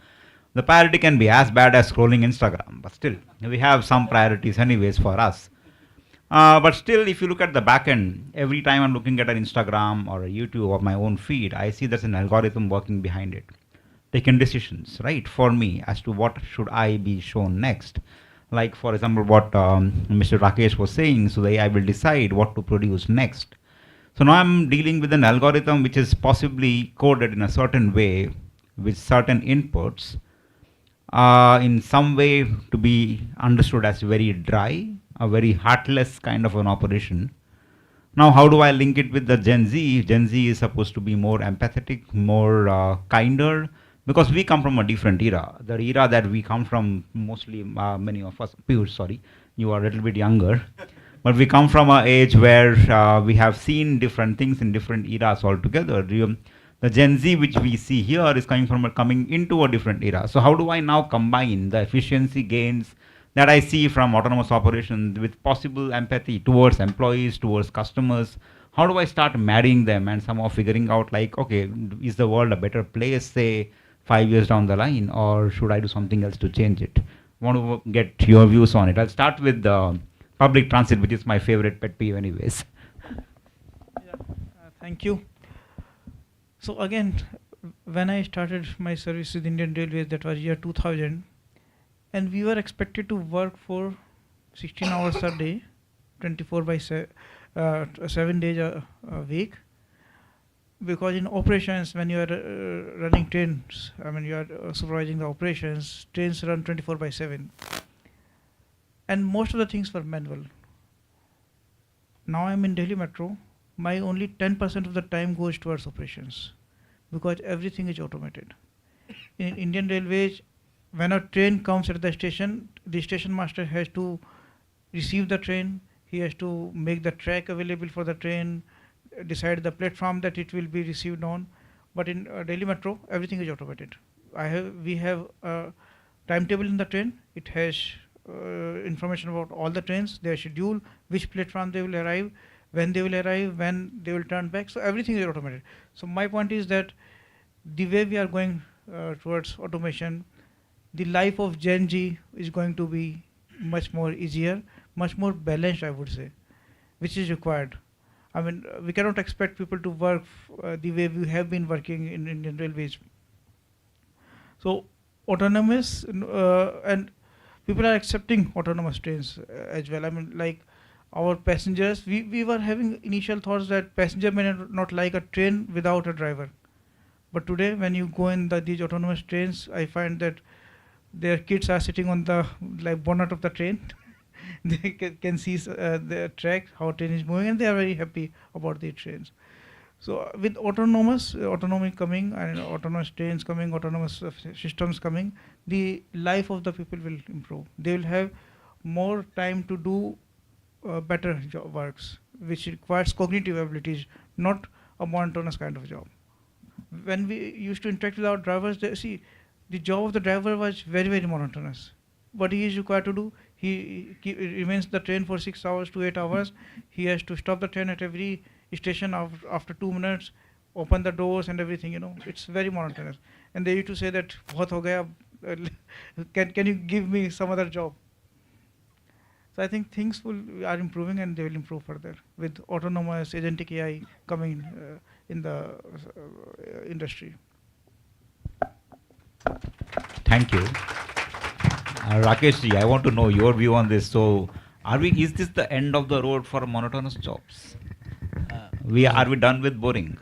The priority can be as bad as scrolling Instagram, but still, we have some priorities anyways for us. But still, if you look at the back end, every time I'm looking at an Instagram or a YouTube or my own feed, I see there's an algorithm working behind it, taking decisions, right, for me as to what should I be shown next. Like, for example, what Mr. Rakesh was saying, so the AI will decide what to produce next. So now I'm dealing with an algorithm which is possibly coded in a certain way with certain inputs, in some way to be understood as very dry, a very heartless kind of an operation. Now, how do I link it with the Gen Z? Gen Z is supposed to be more empathetic, more kinder, because we come from a different era. The era that we come from, mostly many of us, Piyush, sorry, you are a little bit younger, but we come from an age where we have seen different things in different eras altogether. The Gen Z which we see here is coming into a different era. So how do I now combine the efficiency gains that I see from autonomous operations with possible empathy towards employees, towards customers? How do I start marrying them and somehow figuring out, like, okay, is the world a better place, say, 5 years down the line, or should I do something else to change it? I want to get your views on it. I'll start with public transit, which is my favorite pet peeve anyways. Thank you. So again, when I started my service with Indian Railways, that was year 2000, and we were expected to work for 16 hours a day, 7 days a week, because in operations, when you are running trains, you are supervising the operations, trains run 24/7, and most of the things were manual. Now I'm in Delhi Metro. My only 10% of the time goes towards operations, because everything is automated. In Indian Railways, when a train comes at the station, the station master has to receive the train, he has to make the track available for the train, decide the platform that it will be received on. But in Delhi Metro, everything is automated. We have a timetable in the train. It has information about all the trains, their schedule, which platform they will arrive, when they will turn back. So everything is automated. So my point is that the way we are going towards automation, the life of Gen Z is going to be much more easier, much more balanced, I would say, which is required. I mean, we cannot expect people to work the way we have been working in Indian Railways. So autonomous and people are accepting autonomous trains as well. I mean, like our passengers, we were having initial thoughts that passenger may not like a train without a driver. But today, when you go in these autonomous trains, I find that their kids are sitting on the bonnet of the train. They can see the track, how train is moving, and they are very happy about the trains. So with autonomy coming and autonomous trains coming, autonomous systems coming, the life of the people will improve. They will have more time to do better works, which requires cognitive abilities, not a monotonous kind of job. When we used to interact with our drivers, the job of the driver was very, very monotonous. What he is required to do, he remains the train for 6 hours to 8 hours. He has to stop the train at every station after 2 minutes, open the doors and everything. It's very monotonous. And they used to say that, "Bahut ho gaya, can you give me some other job?" So I think things are improving, and they will improve further with autonomous agentic AI coming in the industry. Thank you. Rakesh ji, I want to know your view on this. So, is this the end of the road for monotonous jobs? Are we done with boring?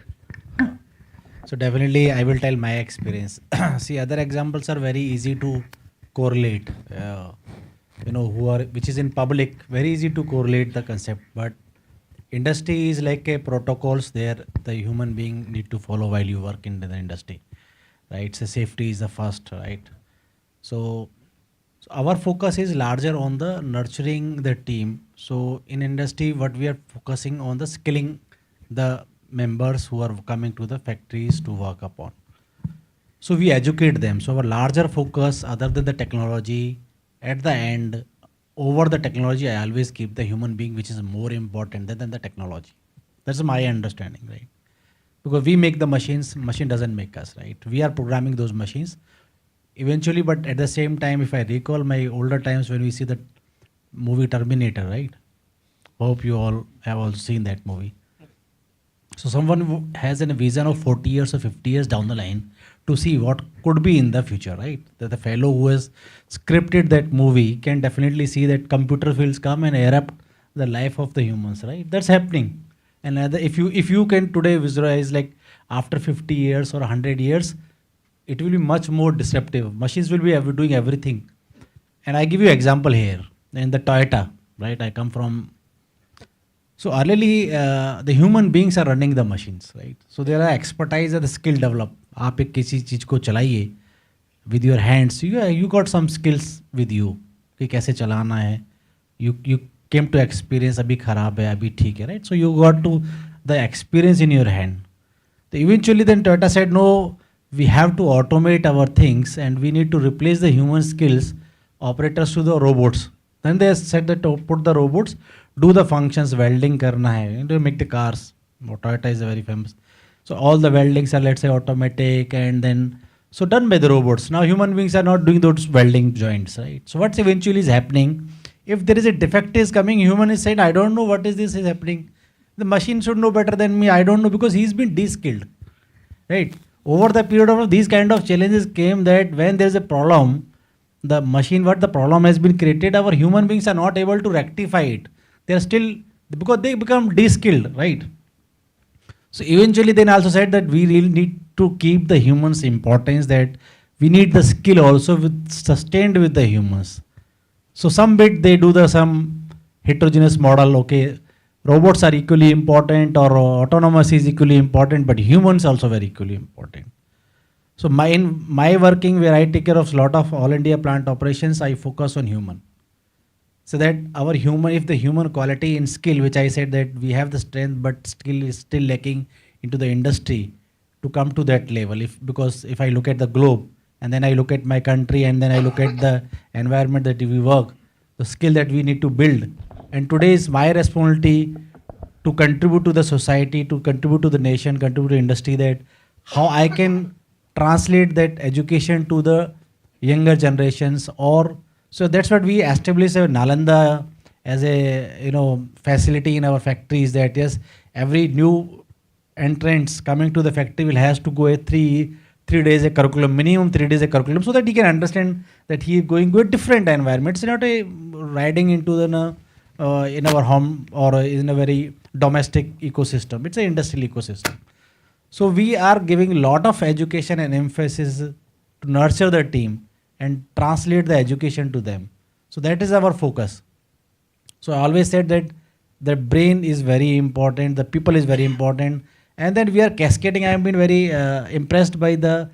So definitely, I will tell my experience. See, other examples are very easy to correlate. Which is in public, very easy to correlate the concept. But industry is like a protocols there the human being need to follow while you work in the industry, right? So safety is the first, right? So our focus is larger on the nurturing the team. So in industry, what we are focusing on the skilling the members who are coming to the factories to work upon. So we educate them. So our larger focus, other than the technology, at the end, over the technology, I always keep the human being, which is more important than the technology. That's my understanding, right? Because we make the machines, machine doesn't make us, right? We are programming those machines eventually, but at the same time, if I recall my older times when we see the movie Terminator, right? Hope you all have also seen that movie. So someone who has a vision of 40 years or 50 years down the line to see what could be in the future, right? That the fellow who has scripted that movie can definitely see that computer fields come and erupt the life of the humans, right? That's happening. And if you can today visualize like after 50 years or 100 years, it will be much more disruptive. Machines will be doing everything. And I give you example here in the Toyota, right? I come from. So early, the human beings are running the machines, right? So there are expertise and the skill develop. आप एक किसी चीज़ को चलाइए with your hands. You got some skills with you कि कैसे चलाना है. You came to experience अभी खराब है अभी ठीक है, right? So you got to the experience in your hand. So eventually then Toyota said no, we have to automate our things and we need to replace the human skills operators to the robots. Then they said that to put the robots do the functions, welding करना है, to make the cars. Toyota is very famous. So all the weldings are, let's say, automatic and then so done by the robots. Now human beings are not doing those welding joints, right? So what's eventually is happening? If there is a defect is coming, human is saying, I don't know what is this is happening. The machine should know better than me. I don't know because he's been de-skilled, right? Over the period of these kind of challenges came that when there is a problem, the machine, what the problem has been created, our human beings are not able to rectify it. They are still, because they become de-skilled, right? So eventually then also said that we really need to keep the humans' importance, that we need the skill also sustained with the humans. So some bit they do some heterogeneous model, okay, robots are equally important or autonomous is equally important, but humans also very equally important. So in my working where I take care of a lot of all India plant operations, I focus on human. So that our human, if the human quality in skill, which I said that we have the strength, but skill is still lacking into the industry to come to that level. Because if I look at the globe and then I look at my country and then I look at the environment that we work, the skill that we need to build. And today is my responsibility to contribute to the society, to contribute to the nation, contribute to industry, that how I can translate that education to the younger generations. Or so that's what we established a Nalanda as a facility in our factories, that yes, every new entrants coming to the factory will has to go a three days a curriculum, minimum 3 days a curriculum, so that he can understand that he is going to a different environment. It's not a riding into the in our home or in a very domestic ecosystem. It's an industrial ecosystem. So we are giving a lot of education and emphasis to nurture the team and translate the education to them. So that is our focus. So I always said that the brain is very important, the people is very important, and then we are cascading. I have been very impressed by the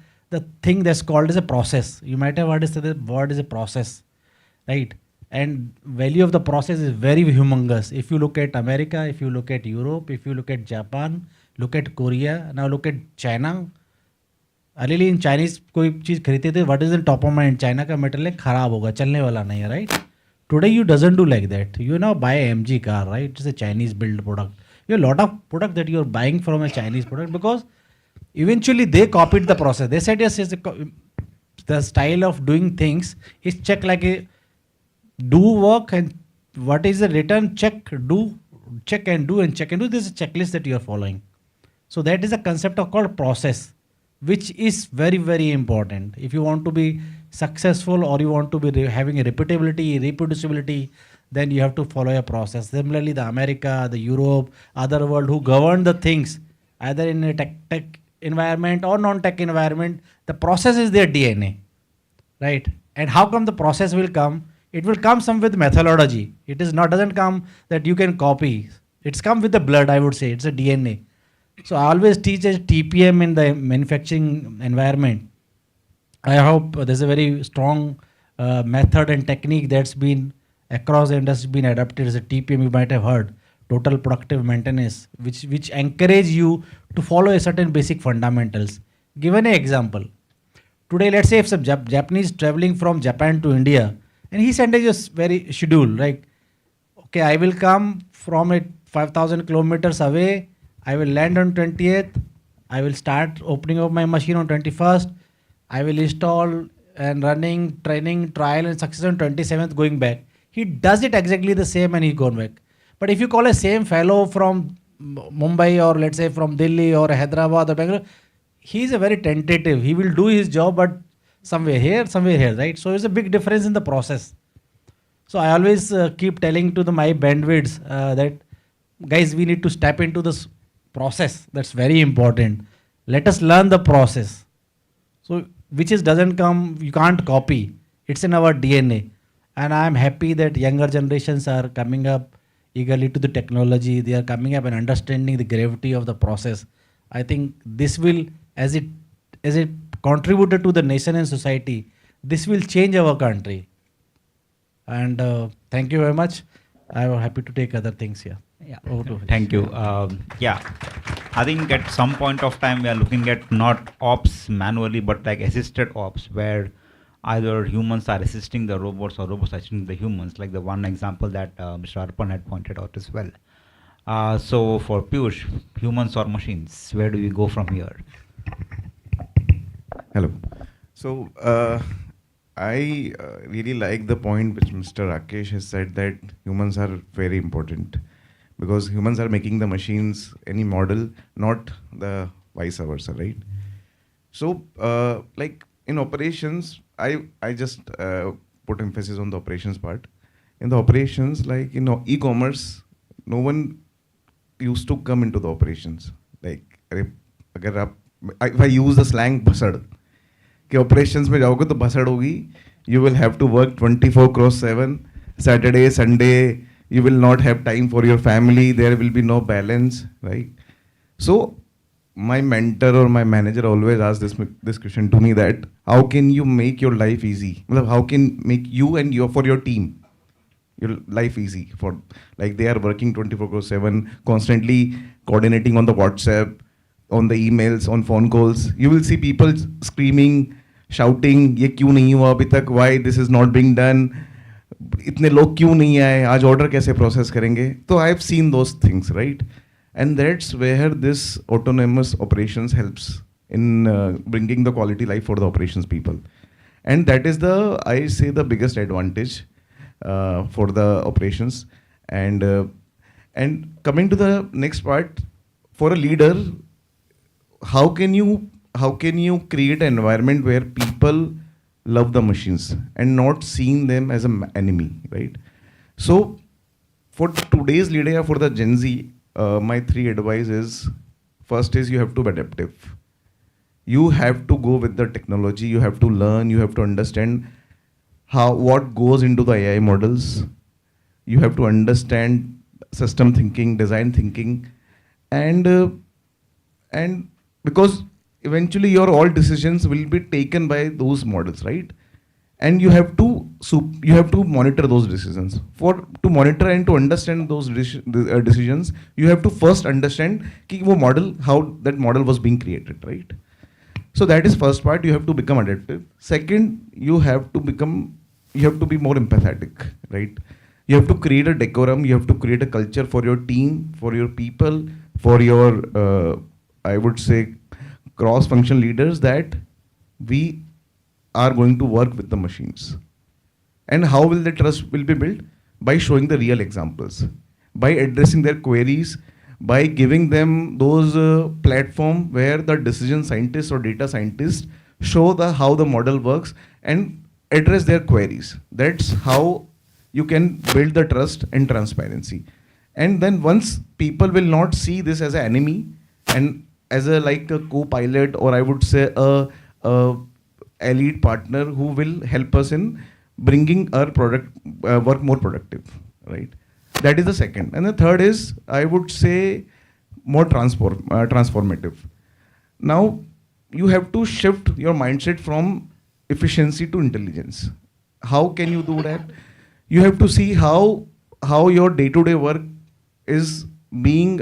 thing that's called as a process. You might have heard the word is a process, right? And value of the process is very humongous. If you look at America, if you look at Europe, if you look at Japan, look at Korea, now look at China. Earlier in Chinese कोई चीज़ खरीदते थे, what is in top of mind? China का material खराब होगा, चलने वाला नहीं है, right? Today you doesn't do like that. You now buy a MG car, right? It's a Chinese built product. You have a lot of product that you are buying from a Chinese product because eventually they copied the process. They said yes, the style of doing things is check like a do work and what is the return, check, do, check and do and check and do. This is a checklist that you are following. So that is a concept of called process, which is very, very important. If you want to be successful or you want to be having a reproducibility, then you have to follow a process. Similarly, the America, the Europe, other world who govern the things, either in a tech environment or non-tech environment, the process is their DNA, right? And how come the process will come? It will come some with methodology. It is not doesn't come that you can copy. It's come with the blood, I would say. It's a DNA. So I always teach as TPM in the manufacturing environment. I hope there's a very strong method and technique that's been across the industry been adapted as a TPM. You might have heard total productive maintenance, which encourage you to follow a certain basic fundamentals. Given an example, today let's say if some Japanese traveling from Japan to India, and he sent us very schedule, like, okay, I will come from a 5,000 kilometers away. I will land on 20th. I will start opening up my machine on 21st. I will install and running, training, trial and success on 27th going back. He does it exactly the same and he gone back. But if you call a same fellow from Mumbai or let's say from Delhi or Hyderabad or Bangalore, he is a very tentative. He will do his job, but somewhere here, right? So it's a big difference in the process. So I always keep telling to my bandwidths that guys, we need to step into this process. That's very important. Let us learn the process. So which is doesn't come, you can't copy. It's in our DNA. And I'm happy that younger generations are coming up eagerly to the technology. They are coming up and understanding the gravity of the process. I think this will, as it contributed to the nation and society, this will change our country. And thank you very much. I'm happy to take other things here. Yeah, thank you. Yeah, I think at some point of time we are looking at not ops manually, but like assisted ops, where either humans are assisting the robots or robots assisting the humans, like the one example that Mr. Arpan had pointed out as well. So for Piyush, humans or machines, where do we go from here? Hello. So I really like the point which Mr. Rakesh has said, that humans are very important because humans are making the machines any model, not the vice versa, right? So like in operations, I just put emphasis on the operations part. In the operations, like e-commerce, no one used to come into the operations. Like if I use the slang basad, कि operations में जाओगे तो basad होगी, you will have to work 24/7, Saturday, Sunday, you will not have time for your family, there will be no balance, right? So my mentor or my manager always asks this question to me, that how can you make your life easy? Matlab, how can make you and for your team your life easy, for like they are working 24/7, constantly coordinating on the WhatsApp, on the emails, on phone calls. You will see people screaming, shouting, ये क्यों नहीं हुआ अभी तक? Why this is not being done? इतने लोग क्यों नहीं आए? आज order कैसे process करेंगे? तो I've seen those things, right? And that's where this autonomous operations helps in bringing the quality life for the operations people. And that is I say, the biggest advantage for the operations. And coming to the next part, for a leader, how can you create an environment where people love the machines and not seeing them as an enemy, right? So for today's leader, for the Gen Z, my 3 advice is, first is you have to be adaptive. You have to go with the technology, you have to learn, you have to understand what goes into the AI models. You have to understand system thinking, design thinking, and because eventually your all decisions will be taken by those models, right? And you have to monitor those decisions. To monitor and to understand those decisions, you have to first understand how that model was being created, right? So that is first part. You have to become adaptive. Second, you have to be more empathetic, right? You have to create a decorum. You have to create a culture for your team, for your people, for your I would say cross-function leaders, that we are going to work with the machines. And how will the trust will be built? By showing the real examples, by addressing their queries, by giving them those platform where the decision scientists or data scientists show how the model works and address their queries. That's how you can build the trust and transparency. And then once people will not see this as an enemy and as a co-pilot, or I would say a elite partner who will help us in bringing our product work more productive, right? That is the second. And the third is, I would say, more transformative. Now, you have to shift your mindset from efficiency to intelligence. How can you do that? You have to see how your day-to-day work is being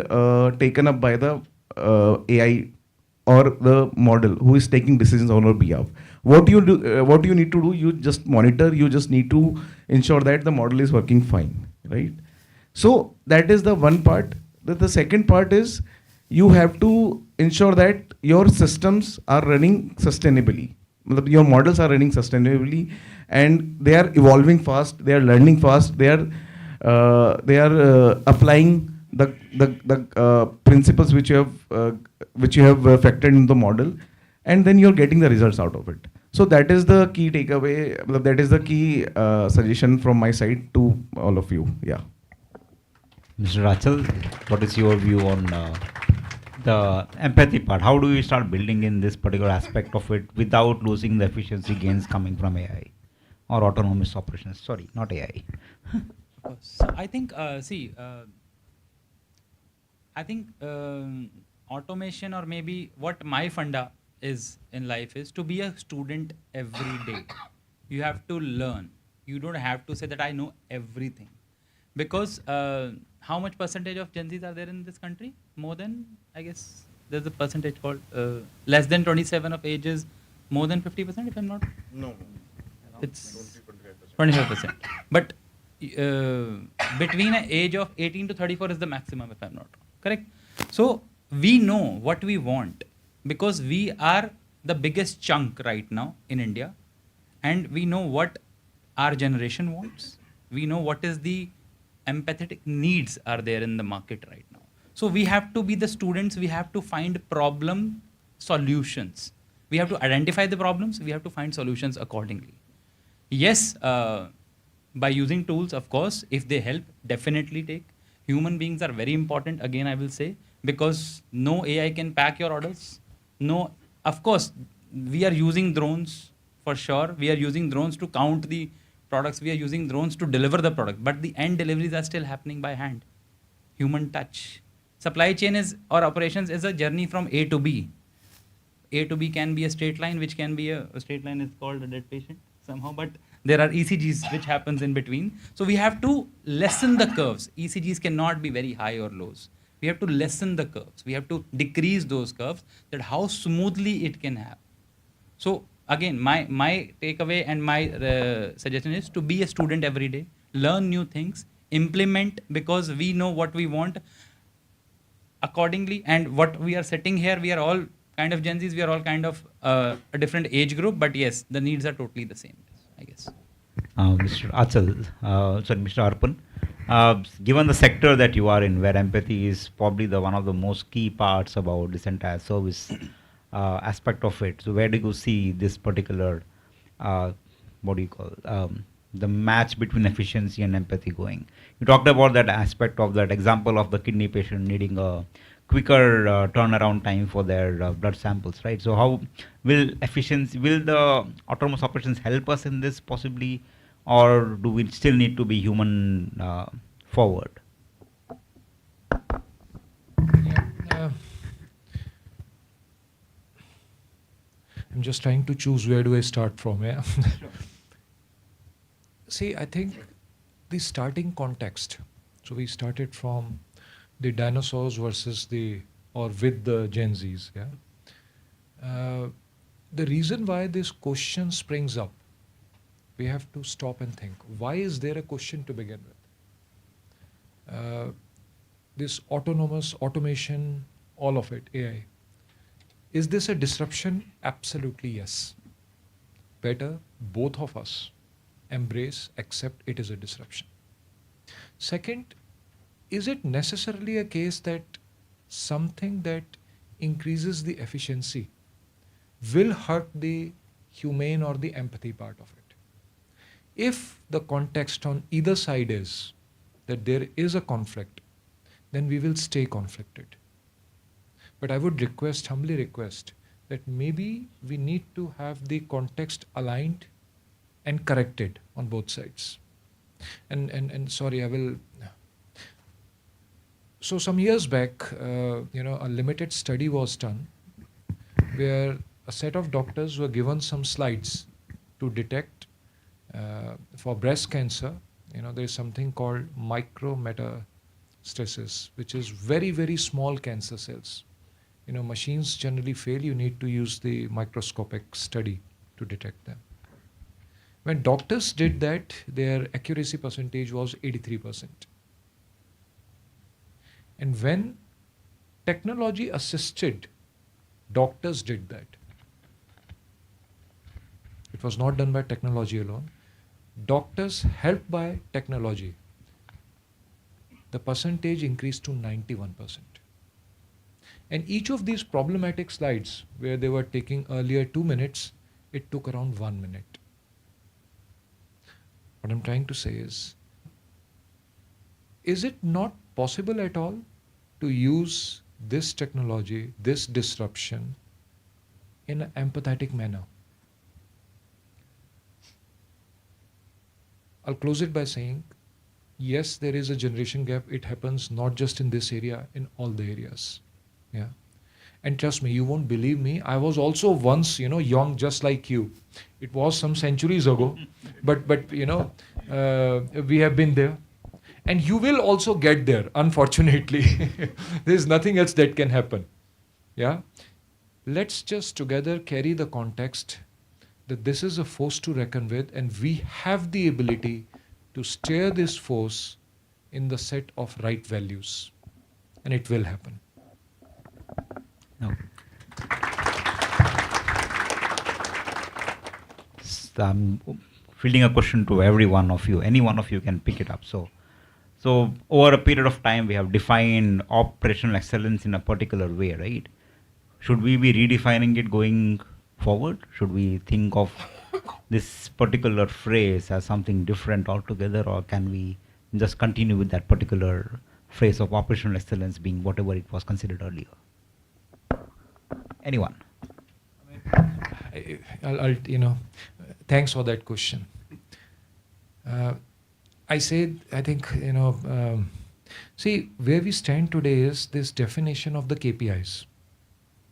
taken up by the AI or the model who is taking decisions on your behalf. What you need to do, you just monitor, you just need to ensure that the model is working fine, right? So that is the one part. The second part is, you have to ensure that your systems are running sustainably. Your models are running sustainably, and they are evolving fast, they are learning fast, they are applying the principles which you have factored in the model, and then you're getting the results out of it. So that is the key takeaway. That is the key suggestion from my side to all of you. Yeah. Mr. Rachel, what is your view on the empathy part? How do you start building in this particular aspect of it without losing the efficiency gains coming from AI or autonomous operations? Sorry, not AI. So I think, automation, or maybe what my funda is in life, is to be a student every day. You have to learn. You don't have to say that I know everything. Because how much percentage of Gen Zs are there in this country? More than, I guess, there's a percentage called less than 27 of ages, more than 50%, if I'm not? No. It's 25%. But between an age of 18 to 34 is the maximum, if I'm not wrong. Correct? So we know what we want, because we are the biggest chunk right now in India, and we know what our generation wants. We know what is the empathetic needs are there in the market right now. So we have to be the students, we have to find problem solutions. We have to identify the problems, we have to find solutions accordingly. Yes, by using tools, of course, if they help, definitely take. Human beings are very important, again I will say, because no AI can pack your orders. No, of course, we are using drones for sure. We are using drones to count the products. We are using drones to deliver the product. But the end deliveries are still happening by hand. Human touch. Supply chain is, or operations is a journey from A to B. A to B can be a straight line, which can be a straight line is called a dead patient somehow, but there are ECGs which happens in between. So we have to lessen the curves. ECGs cannot be very high or lows. We have to lessen the curves. We have to decrease those curves, that how smoothly it can happen. So again, my takeaway and my suggestion is to be a student every day, learn new things, implement, because we know what we want accordingly, and what we are setting here, we are all kind of Gen Zs, we are all kind of a different age group, but yes, the needs are totally the same, I guess. Mr. Achal, Mr. Arpan, given the sector that you are in, where empathy is probably one of the most key parts about this entire service aspect of it, so where do you see this particular, what do you call, the match between efficiency and empathy going? You talked about that aspect of that example of the kidney patient needing a quicker turnaround time for their blood samples, right? So how will the autonomous operations help us in this possibly, or do we still need to be human forward? I'm just trying to choose where do I start from, yeah? See, I think the starting context, so we started from the dinosaurs versus with the Gen Zs, yeah? The reason why this question springs up, we have to stop and think, why is there a question to begin with? This automation, all of it, AI. Is this a disruption? Absolutely yes. Better both of us embrace, accept it is a disruption. Second, is it necessarily a case that something that increases the efficiency will hurt the humane or the empathy part of it? If the context on either side is that there is a conflict, then we will stay conflicted. But I would humbly request, that maybe we need to have the context aligned and corrected on both sides. And sorry, I will. So some years back, a limited study was done where a set of doctors were given some slides to detect for breast cancer. There is something called micrometastasis, which is very, very small cancer cells. Machines generally fail. You need to use the microscopic study to detect them. When doctors did that, their accuracy percentage was 83%. And when technology assisted doctors did that, it was not done by technology alone. Doctors helped by technology, the percentage increased to 91%. And each of these problematic slides, where they were taking earlier 2 minutes, it took around 1 minute. What I'm trying to say is it not possible at all to use this technology, this disruption, in an empathetic manner? I'll close it by saying, yes, there is a generation gap. It happens not just in this area, in all the areas. Yeah. And trust me, you won't believe me. I was also once, young, just like you. It was some centuries ago, but we have been there. And you will also get there, unfortunately. There's nothing else that can happen. Yeah. Let's just together carry the context that this is a force to reckon with, and we have the ability to steer this force in the set of right values. And it will happen. No. I'm fielding a question to every one of you. Any one of you can pick it up. So over a period of time, we have defined operational excellence in a particular way, right? Should we be redefining it going forward? Should we think of this particular phrase as something different altogether, or can we just continue with that particular phrase of operational excellence being whatever it was considered earlier? Anyone? I'll thanks for that question. I think, See, where we stand today is this definition of the KPIs.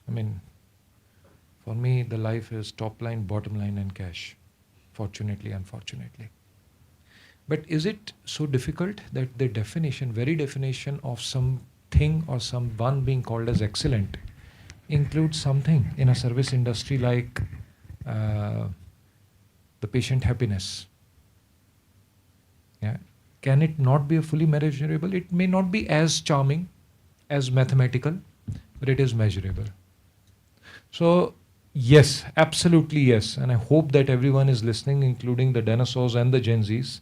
I mean, for me, the life is top line, bottom line, and cash. Fortunately, unfortunately. But is it so difficult that the definition, very definition of something or someone being called as excellent includes something in a service industry like the patient happiness? Yeah. Can it not be a fully measurable? It may not be as charming, as mathematical, but it is measurable. So, yes, absolutely yes. And I hope that everyone is listening, including the dinosaurs and the Gen Zs,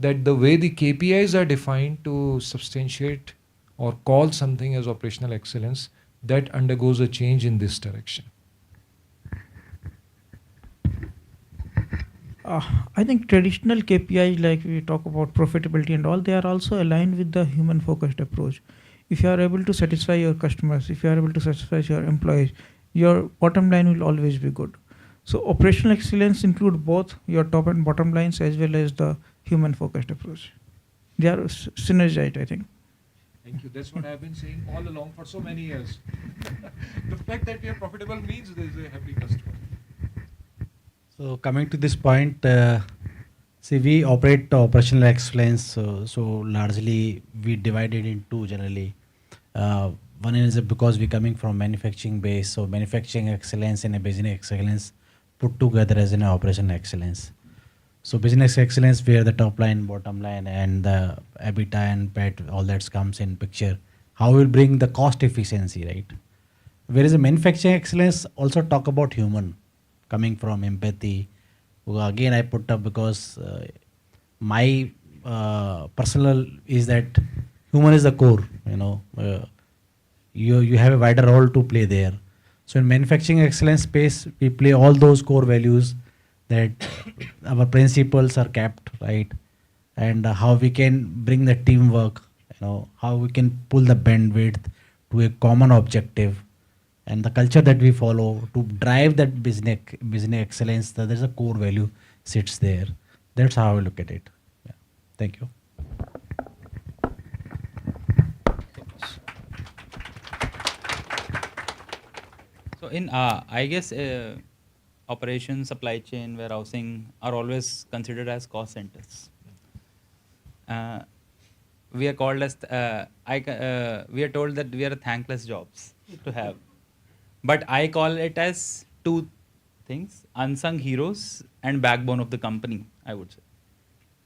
that the way the KPIs are defined to substantiate or call something as operational excellence, that undergoes a change in this direction. I think traditional KPIs, like we talk about profitability and all, they are also aligned with the human focused approach. If you are able to satisfy your customers, if you are able to satisfy your employees, your bottom line will always be good. So operational excellence include both your top and bottom lines as well as the human focused approach. They are synergized, I think. Thank you. That's what I've been saying all along for so many years. The fact that we are profitable means there is a happy customer. So coming to this point, see, we operate operational excellence. So largely we divide it in two generally. One is because we're coming from manufacturing base, so manufacturing excellence and a business excellence put together as an operational excellence. So business excellence where the top line, bottom line, and the EBITDA and PAT, all that comes in picture. How we'll bring the cost efficiency, right? Whereas a manufacturing excellence also talk about human, coming from empathy. Again, I put up because my personal is that human is the core. You have a wider role to play there. So in manufacturing excellence space, we play all those core values that our principles are kept, right? And how we can bring the teamwork, how we can pull the bandwidth to a common objective, and the culture that we follow to drive that business excellence. That there's a core value sits there. That's how I look at it. Yeah. Thank you. So in I guess operations, supply chain, warehousing are always considered as cost centers. We are called as we are told that we are thankless jobs to have, but I call it as two things: unsung heroes and backbone of the company, I would say,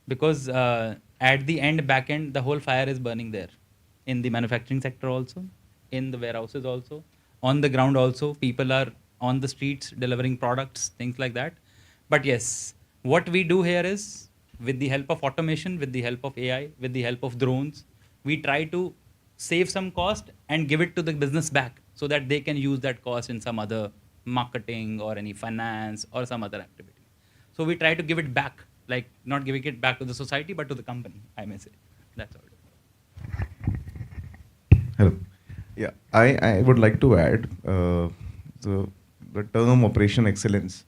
because at the end, back end, the whole fire is burning there, in the manufacturing sector also, in the warehouses also, on the ground also. People are on the streets delivering products, things like that. But yes, what we do here is, with the help of automation, with the help of AI, with the help of drones, we try to save some cost and give it to the business back so that they can use that cost in some other marketing or any finance or some other activity. So we try to give it back, like not giving it back to the society, but to the company, I may say. That's all. Hello. Yeah, I would like to add the term operation excellence.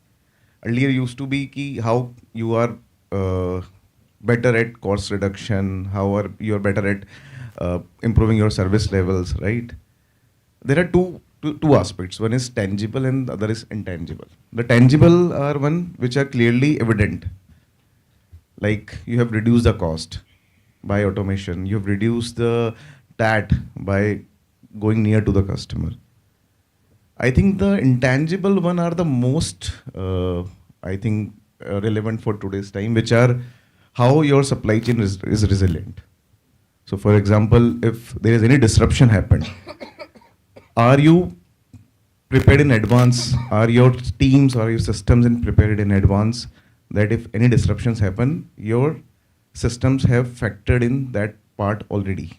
Earlier used to be how you are better at cost reduction, how you are better at improving your service levels, right? There are two aspects. One is tangible and the other is intangible. The tangible are one which are clearly evident. Like you have reduced the cost by automation. You have reduced the TAT by going near to the customer. I think the intangible one are the most, relevant for today's time, which are how your supply chain is resilient. So for example, if there is any disruption happened, are you prepared in advance? Are your teams or your systems prepared in advance that if any disruptions happen, your systems have factored in that part already,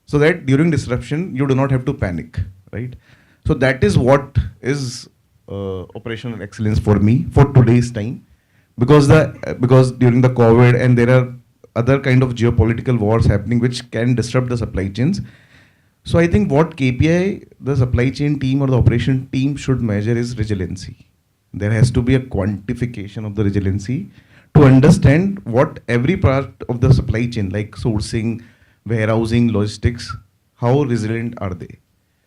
so that during disruption you do not have to panic, right? So that is what is operational excellence for me for today's time, because during the COVID and there are other kind of geopolitical wars happening which can disrupt the supply chains. So I think what KPI the supply chain team or the operation team should measure is resiliency. There has to be a quantification of the resiliency to understand what every part of the supply chain, like sourcing, warehousing, logistics, how resilient are they?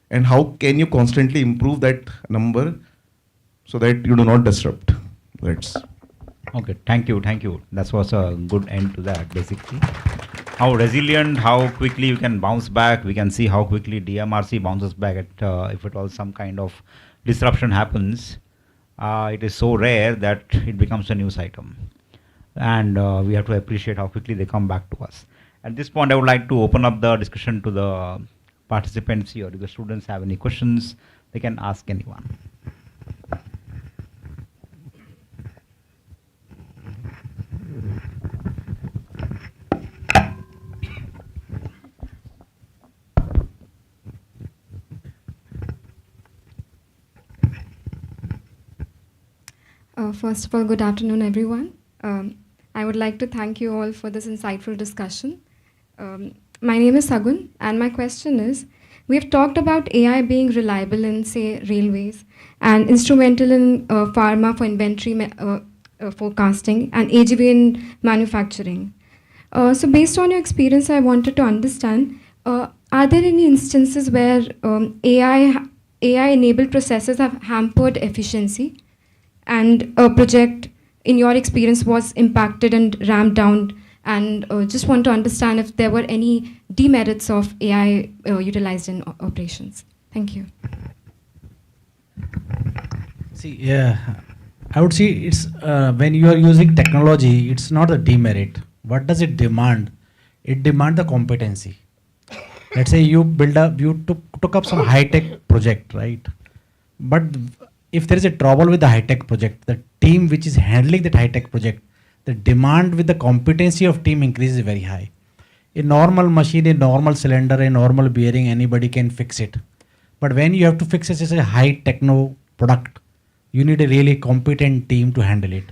And how can you constantly improve that number so that you do not disrupt? That's Okay, thank you, thank you. That was a good end to that, basically. How resilient, how quickly you can bounce back. We can see how quickly DMRC bounces back if at all some kind of disruption happens. It is so rare that it becomes a news item. And we have to appreciate how quickly they come back to us. At this point, I would like to open up the discussion to the participants here. If the students have any questions, they can ask anyone. First of all, good afternoon, everyone. I would like to thank you all for this insightful discussion. My name is Sagun, and my question is, we've talked about AI being reliable in, say, railways, and instrumental in pharma for inventory forecasting, and AGV in manufacturing. So based on your experience, I wanted to understand, are there any instances where AI-enabled processes have hampered efficiency, and a project, in your experience, was impacted and ramped down? And just want to understand if there were any demerits of AI utilized in operations. Thank you. See, yeah, I would say it's when you are using technology, it's not a demerit. What does it demand? It demands the competency. Let's say you took up some high-tech project, right? But if there is a trouble with the high-tech project, the team which is handling that high-tech project, the demand with the competency of team increases very high. A normal machine, a normal cylinder, a normal bearing, anybody can fix it. But when you have to fix such a high techno product, you need a really competent team to handle it.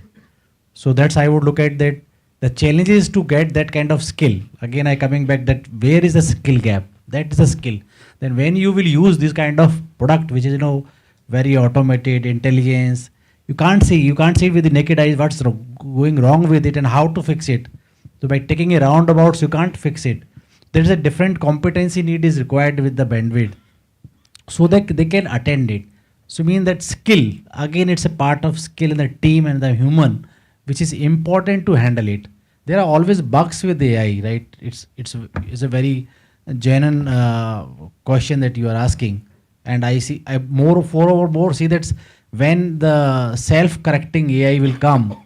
So that's I would look at that. The challenge is to get that kind of skill. Again, I coming back that where is the skill gap? That is a skill. Then when you will use this kind of product, which is very automated, intelligence, you can't see with the naked eyes what's going wrong with it and how to fix it. So by taking a roundabouts, you can't fix it. There is a different competency need is required with the bandwidth, so that they can attend it. So mean that skill, again, it's a part of skill in the team and the human, which is important to handle it. There are always bugs with AI, right? It's a very genuine question that you are asking, and I see more see that when the self-correcting AI will come,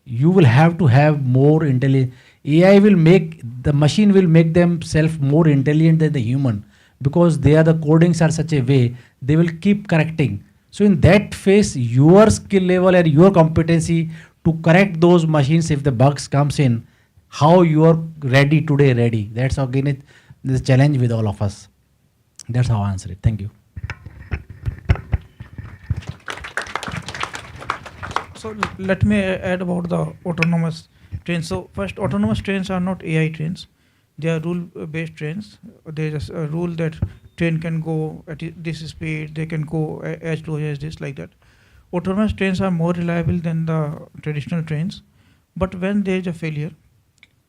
you will have to have more intelligence. AI will make the machine will make themselves more intelligent than the human, because they are the codings are such a way they will keep correcting. So in that phase, your skill level and your competency to correct those machines if the bugs comes in, how you are ready today. That's again the challenge with all of us. That's how I answer it. Thank you. So let me add about the autonomous trains. So first, autonomous trains are not AI trains. They are rule-based trains. There's a rule that train can go at this speed, they can go as close as this, like that. Autonomous trains are more reliable than the traditional trains. But when there is a failure,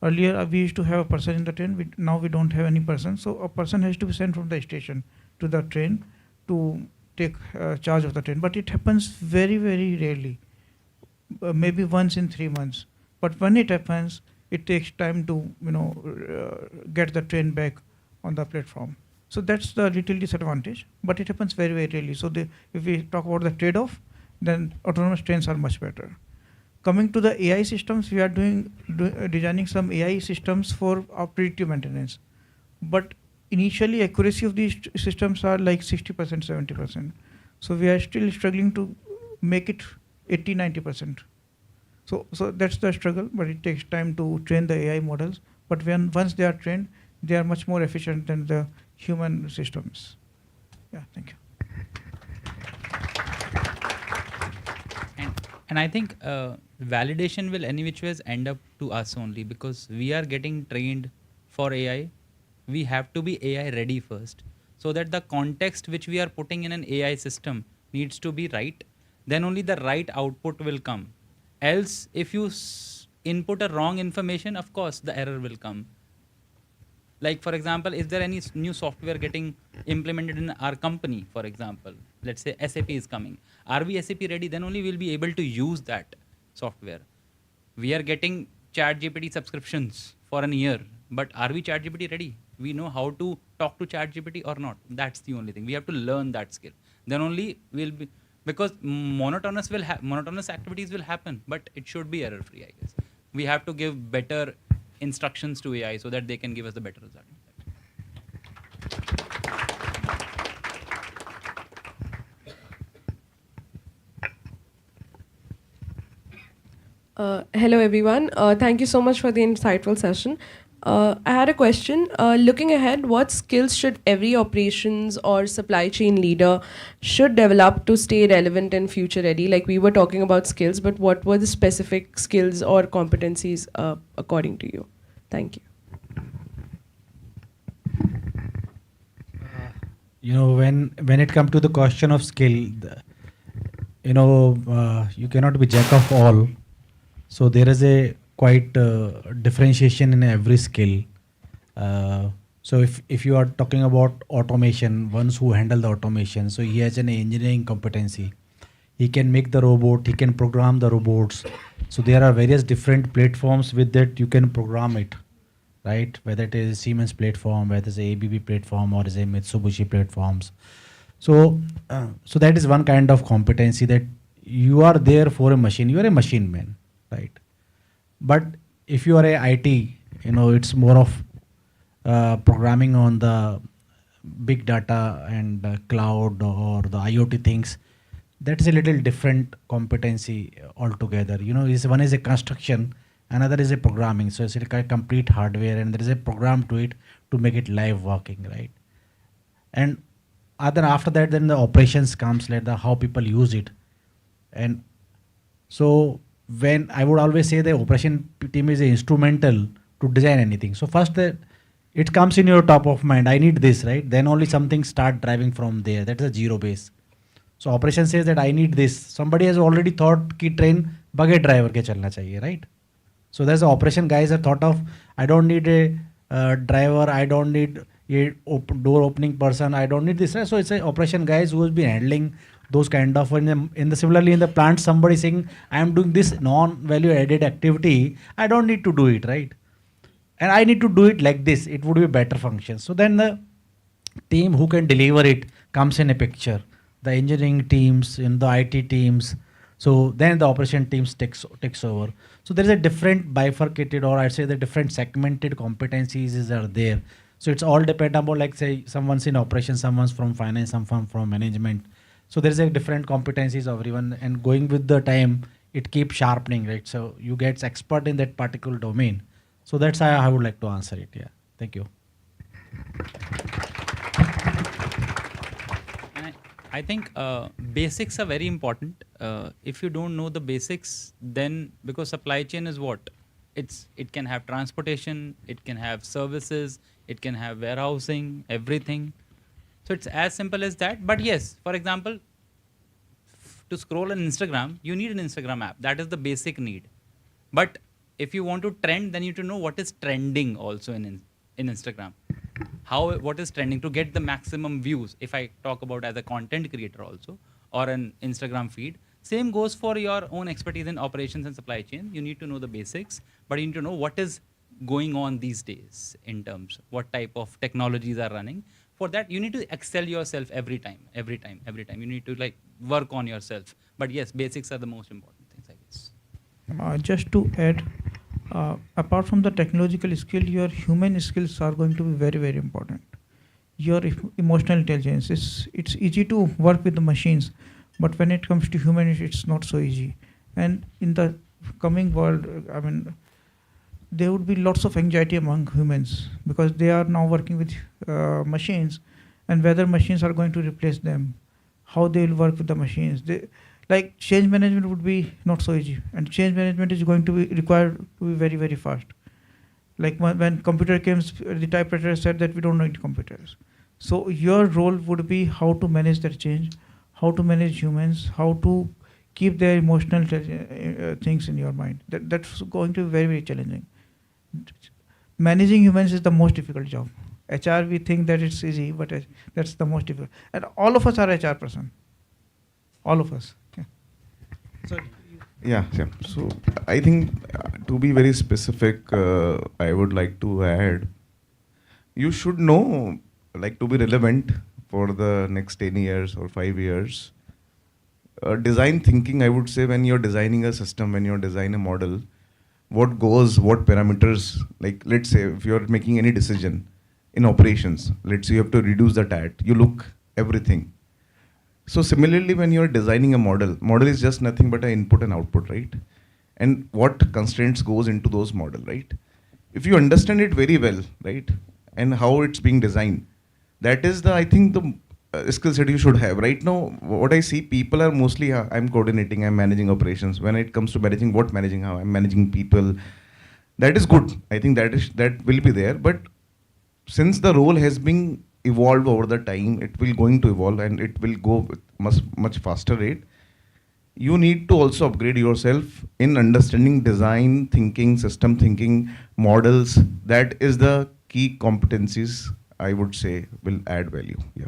earlier we used to have a person in the train, now we don't have any person. So a person has to be sent from the station to the train to take charge of the train. But it happens very, very rarely. Maybe once in 3 months. But when it happens, it takes time to get the train back on the platform. So that's the little disadvantage, but it happens very, very rarely. So if we talk about the trade-off, then autonomous trains are much better. Coming to the AI systems, we are designing some AI systems for our predictive maintenance. But initially, accuracy of these systems are like 60%, 70%. So we are still struggling to make it 80, 90%. So that's the struggle, but it takes time to train the AI models. But once they are trained, they are much more efficient than the human systems. Yeah, thank you. And I think validation will any which ways end up to us only, because we are getting trained for AI. We have to be AI ready first, so that the context which we are putting in an AI system needs to be right. Then only the right output will come. Else, if you input a wrong information, of course, the error will come. Like for example, is there any new software getting implemented in our company? For example, let's say SAP is coming. Are we SAP ready? Then only we'll be able to use that software. We are getting ChatGPT subscriptions for an year, but are we ChatGPT ready? We know how to talk to ChatGPT or not. That's the only thing. We have to learn that skill. Then only we'll be, because monotonous activities will happen, but it should be error free, I guess. We have to give better instructions to AI so that they can give us the better result. Hello, everyone. Thank you so much for the insightful session. I had a question. Looking ahead, what skills should every operations or supply chain leader should develop to stay relevant and future ready? Like we were talking about skills, but what were the specific skills or competencies according to you? Thank you. When it comes to the question of skill, you cannot be jack of all. So there is a quite differentiation in every skill. So if you are talking about automation, ones who handle the automation, so he has an engineering competency. He can make the robot, he can program the robots. So there are various different platforms with that you can program it, right? Whether it is Siemens platform, whether it's a ABB platform or is a Mitsubishi platforms. So that is one kind of competency, that you are there for a machine. You are a machine man, right? But if you are a IT, it's more of programming on the big data and cloud or the IoT things. That is a little different competency altogether. One is a construction, another is a programming. So it's a complete hardware and there is a program to it to make it live working, right? And after that, then the operations comes, like how people use it. And so when I would always say the operation team is instrumental to design anything. So first it comes in your top of mind, I need this, right? Then only something start driving from there. That is a zero base. So operation says that I need this. Somebody has already thought ki train buggy driver ke chalna chahiye, right? So there's the operation guys have thought of, I don't need a driver, I don't need a door opening person, I don't need this, right? So it's a operation guys who has been handling those kind of, similarly in the plant, somebody saying, I am doing this non-value added activity, I don't need to do it, right? And I need to do it like this, it would be a better function. So then the team who can deliver it comes in a picture. The engineering teams, in the IT teams, so then the operation teams takes over. So there is a different bifurcated, or I'd say the different segmented competencies are there. So it's all depend upon, like say someone's in operations, someone's from finance, someone from management. So there is a different competencies of everyone, and going with the time, it keeps sharpening, right? So you get expert in that particular domain. So that's how I would like to answer it. Yeah, thank you. I think basics are very important. If you don't know the basics, then because supply chain is what? It can have transportation, it can have services, it can have warehousing, everything. So it's as simple as that. But yes, for example, to scroll on Instagram, you need an Instagram app. That is the basic need. But if you want to trend, then you need to know what is trending also in Instagram. What is trending to get the maximum views. If I talk about as a content creator also, or an Instagram feed, same goes for your own expertise in operations and supply chain. You need to know the basics, but you need to know what is going on these days in terms what type of technologies are running. For that, you need to excel yourself every time. You need to work on yourself. But yes, basics are the most important things, I guess. Just to add, apart from the technological skill, your human skills are going to be very, very important. Your emotional intelligence, it's easy to work with the machines, but when it comes to human, it's not so easy. And in the coming world, there would be lots of anxiety among humans because they are now working with machines, and whether machines are going to replace them, how they will work with the machines. Change management would be not so easy, and change management is going to be required to be very, very fast. Like when computer came, the typewriter said that we don't need computers. So your role would be how to manage that change, how to manage humans, how to keep their emotional things in your mind. That's going to be very, very challenging. Managing humans is the most difficult job. HR, we think that it's easy, but that's the most difficult. And all of us are HR person. All of us. Okay. So, Yeah, yeah. So I think to be very specific, I would like to add, you should know, like to be relevant for the next 10 years or 5 years. Design thinking, I would say, when you're designing a system, when you're designing a model, what goes, what parameters, like let's say if you're making any decision in operations, let's say you have to reduce the TAT, you look everything. So similarly, when you're designing a model is just nothing but an input and output, right? And what constraints goes into those model, right? If you understand it very well, right, and how it's being designed, that is the, I think, the skill set you should have. Right now, what I see, people are mostly, I'm coordinating, I'm managing operations. When it comes to managing, how I'm managing people, that is good. I think that will be there. But since the role has been evolved over the time, it will going to evolve and it will go with much faster rate. You need to also upgrade yourself in understanding design thinking, system thinking, models. That is the key competencies I would say will add value. Yeah.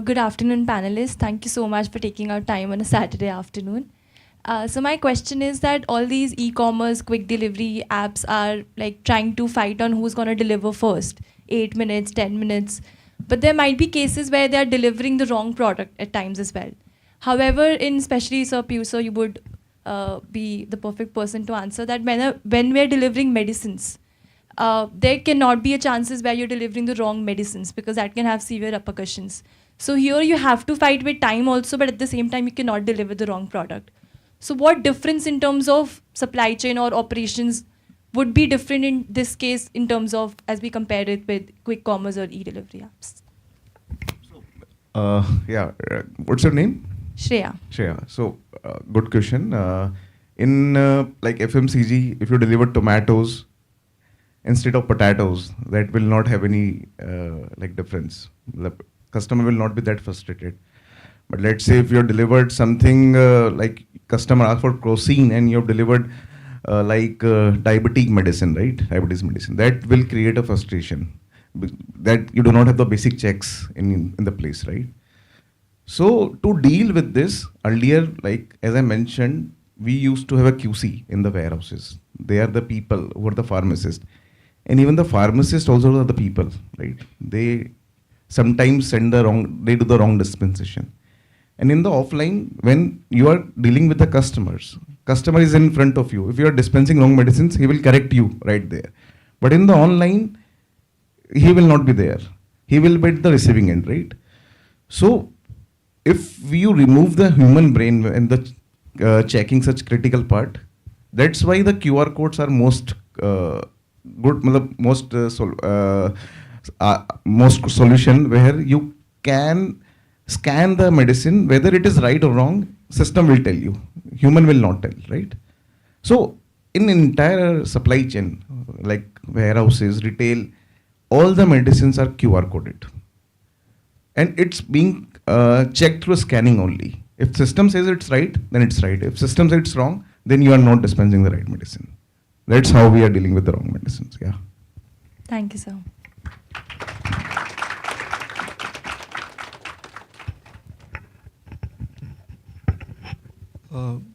Good afternoon, panelists. Thank you so much for taking our time on a Saturday afternoon. So my question is that all these e-commerce quick delivery apps are like trying to fight on who's going to deliver first, 8 minutes, 10 minutes. But there might be cases where they are delivering the wrong product at times as well. However, in especially Sir Piuso, you would be the perfect person to answer that when we're delivering medicines, there cannot be a chances where you're delivering the wrong medicines because that can have severe repercussions. So here you have to fight with time also, but at the same time you cannot deliver the wrong product. So what difference in terms of supply chain or operations would be different in this case in terms of as we compare it with quick commerce or e-delivery apps? What's your name? Shreya. Shreya. So good question. In like FMCG, if you deliver tomatoes instead of potatoes, that will not have any like difference. The customer will not be that frustrated. But let's say if you have delivered something like customer asked for crocin and you have delivered diabetic medicine, right? Diabetes medicine. That will create a frustration that you do not have the basic checks in the place, right? So to deal with this, earlier, like as I mentioned, we used to have a QC in the warehouses. They are the people who are the pharmacists. And even the pharmacists also are the people, right? They sometimes they do the wrong dispensation. And in the offline, when you are dealing with the customer is in front of you. If you are dispensing wrong medicines, he will correct you right there. But in the online, he will not be there. He will be at the receiving end, right? So if you remove the human brain and the checking such critical part, that's why the QR codes are most most solution where you can scan the medicine, whether it is right or wrong, system will tell you. Human will not tell, right? So in entire supply chain, like warehouses, retail, all the medicines are QR coded. And it's being checked through scanning only. If system says it's right, then it's right. If system says it's wrong, then you are not dispensing the right medicine. That's how we are dealing with the wrong medicines, yeah. Thank you, sir.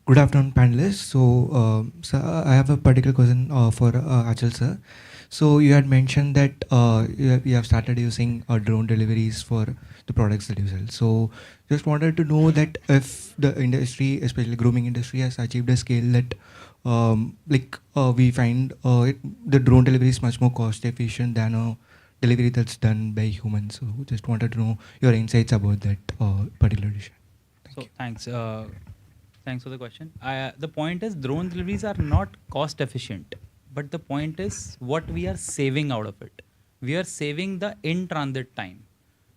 Good afternoon, panelists. So, sir, I have a particular question for Achal, sir. So, you had mentioned that you have started using drone deliveries for the products that you sell. So, just wanted to know that if the industry, especially grooming industry, has achieved a scale that we find the drone delivery is much more cost efficient than a delivery that's done by humans. So, just wanted to know your insights about that particular issue. Thanks. Thanks for the question. The point is drone deliveries are not cost efficient, but the point is what we are saving out of it. We are saving the in-transit time.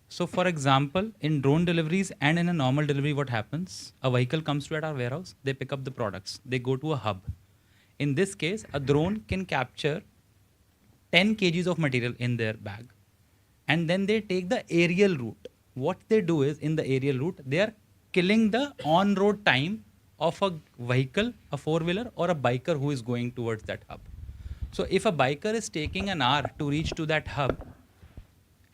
So for example, in drone deliveries and in a normal delivery, what happens? A vehicle comes to at our warehouse, they pick up the products, they go to a hub. In this case, a drone can capture 10 kgs of material in their bag, and then they take the aerial route. What they do is, in the aerial route, they are killing the on-road time of a vehicle, a four-wheeler or a biker who is going towards that hub. So if a biker is taking an hour to reach to that hub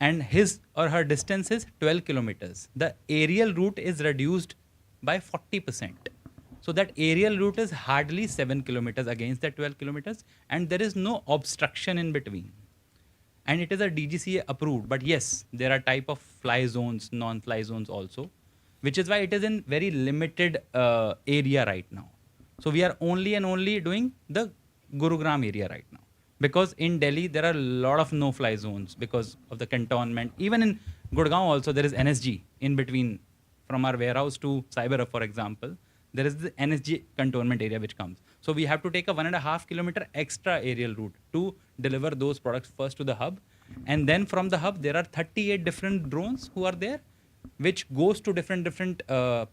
and his or her distance is 12 kilometers, the aerial route is reduced by 40%. So that aerial route is hardly 7 kilometers against that 12 kilometers, and there is no obstruction in between. And it is a DGCA approved, but yes, there are type of fly zones, non-fly zones also, which is why it is in very limited area right now. So we are only and only doing the Gurugram area right now, because in Delhi there are a lot of no-fly zones because of the cantonment. Even in Gurgaon also there is NSG in between, from our warehouse to Cyber, for example. There is the NSG cantonment area which comes. So we have to take a 1.5 kilometer extra aerial route to deliver those products first to the hub. And then from the hub, there are 38 different drones who are there, which goes to different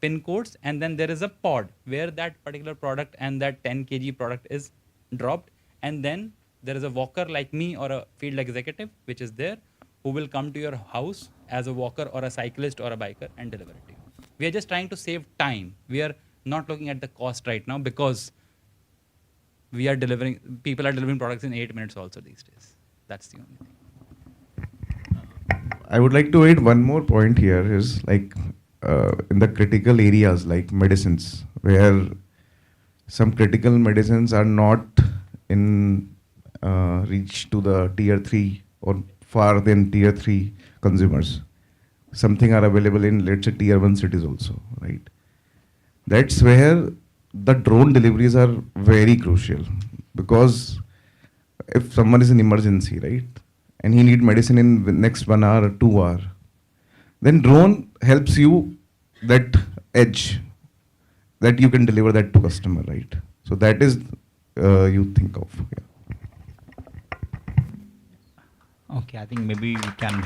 pin codes. And then there is a pod where that particular product and that 10 kg product is dropped. And then there is a walker like me or a field executive, which is there, who will come to your house as a walker or a cyclist or a biker and deliver it to you. We are just trying to save time. We are not looking at the cost right now, because people are delivering products in 8 minutes also these days. That's the only thing. I would like to add one more point here is like in the critical areas like medicines, where some critical medicines are not in reach to the tier 3 or far than tier 3 consumers. Something are available in, let's say, tier 1 cities also, right? That's where the drone deliveries are very crucial, because if someone is in emergency, right, and he need medicine in the next 1 hour or 2 hour, then drone helps you that edge that you can deliver that to customer, right? So that is you think of. Yeah. Okay, I think maybe we can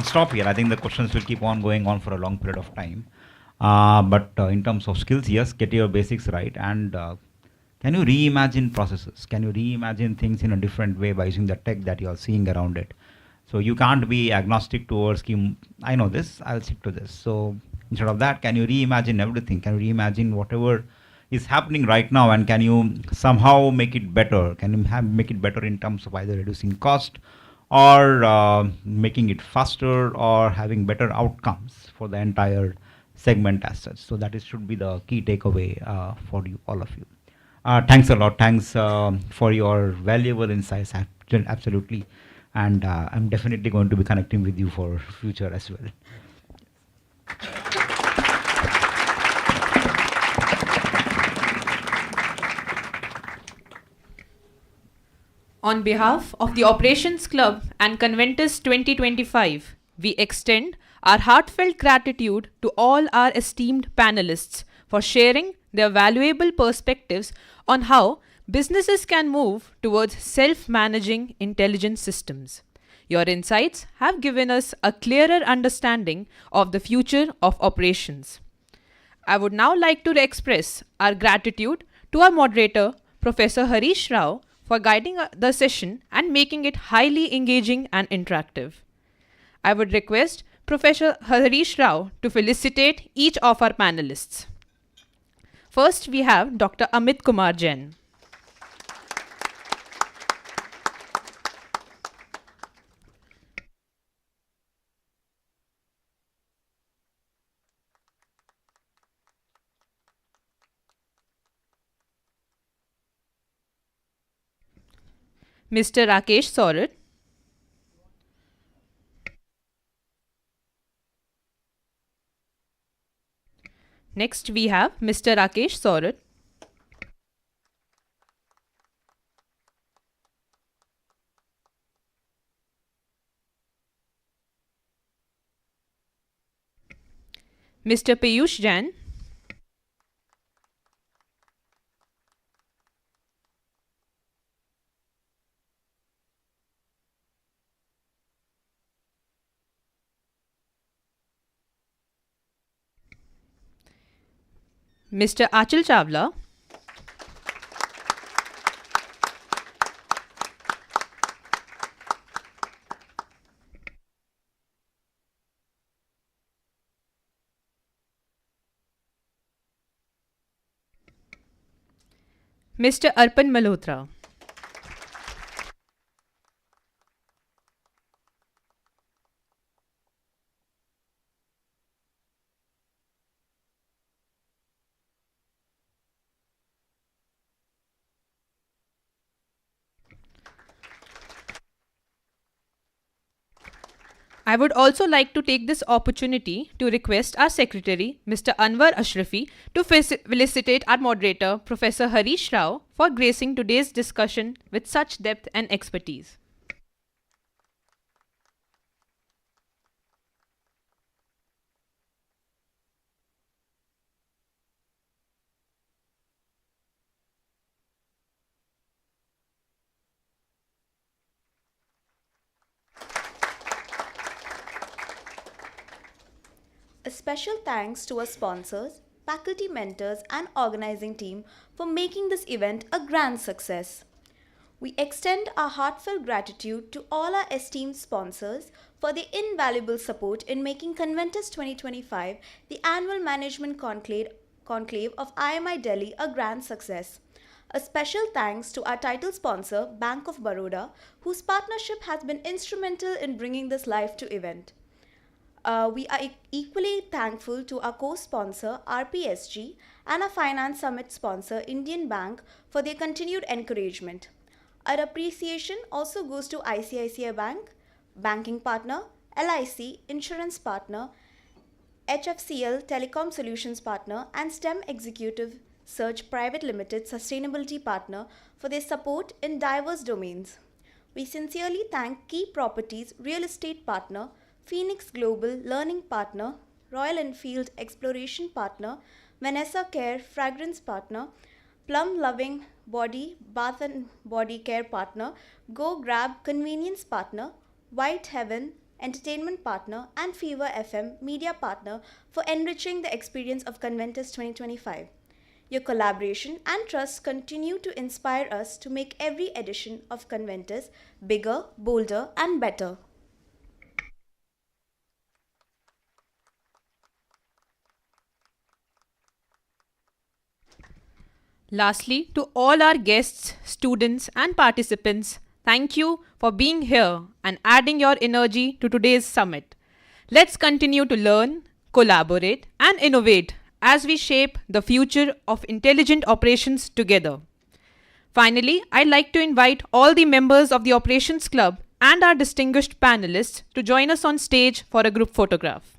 stop here. I think the questions will keep on going on for a long period of time. But in terms of skills, yes, get your basics right. And can you reimagine processes? Can you reimagine things in a different way by using the tech that you are seeing around it? So you can't be agnostic towards, I know this, I'll stick to this. So instead of that, can you reimagine everything? Can you reimagine whatever is happening right now, and can you somehow make it better? Can you make it better in terms of either reducing cost or making it faster or having better outcomes for the entire segment as such? So that should be the key takeaway for you, all of you. Thanks a lot. Thanks for your valuable insights. Absolutely. And I'm definitely going to be connecting with you for future as well. On behalf of the Operations Club and Conventus 2025, we extend our heartfelt gratitude to all our esteemed panelists for sharing their valuable perspectives on how businesses can move towards self-managing intelligent systems. Your insights have given us a clearer understanding of the future of operations. I would now like to express our gratitude to our moderator, Professor Harish Rao, for guiding the session and making it highly engaging and interactive. I would request Professor Harish Rao to felicitate each of our panelists. First, we have Dr. Amit Kumar Jain. Mr. Rakesh Sorat. Next, we have Mr. Rakesh Sorat. Mr. Piyush Jain. Mr. Achal Chawla. Mr. Arpan Malhotra. I would also like to take this opportunity to request our secretary, Mr. Anwar Ashrafi, to felicitate our moderator, Professor Harish Rao, for gracing today's discussion with such depth and expertise. A special thanks to our sponsors, faculty mentors, and organizing team for making this event a grand success. We extend our heartfelt gratitude to all our esteemed sponsors for their invaluable support in making Conventus 2025, the annual management conclave of IMI Delhi, a grand success. A special thanks to our title sponsor, Bank of Baroda, whose partnership has been instrumental in bringing this live to event. We are equally thankful to our co-sponsor RPSG and our Finance Summit sponsor Indian Bank for their continued encouragement. Our appreciation also goes to ICICI Bank, banking partner, LIC, insurance partner, HFCL Telecom Solutions partner, and STEM Executive Search Private Limited sustainability partner for their support in diverse domains. We sincerely thank Key Properties Real Estate partner, Phoenix Global Learning Partner, Royal Enfield Exploration Partner, Vanessa Care Fragrance Partner, Plum Loving Body Bath and Body Care Partner, Go Grab Convenience Partner, White Heaven Entertainment Partner, and Fever FM Media Partner for enriching the experience of Conventus 2025. Your collaboration and trust continue to inspire us to make every edition of Conventus bigger, bolder, and better. Lastly, to all our guests, students, and participants, thank you for being here and adding your energy to today's summit. Let's continue to learn, collaborate, and innovate as we shape the future of intelligent operations together. Finally, I'd like to invite all the members of the Operations Club and our distinguished panelists to join us on stage for a group photograph.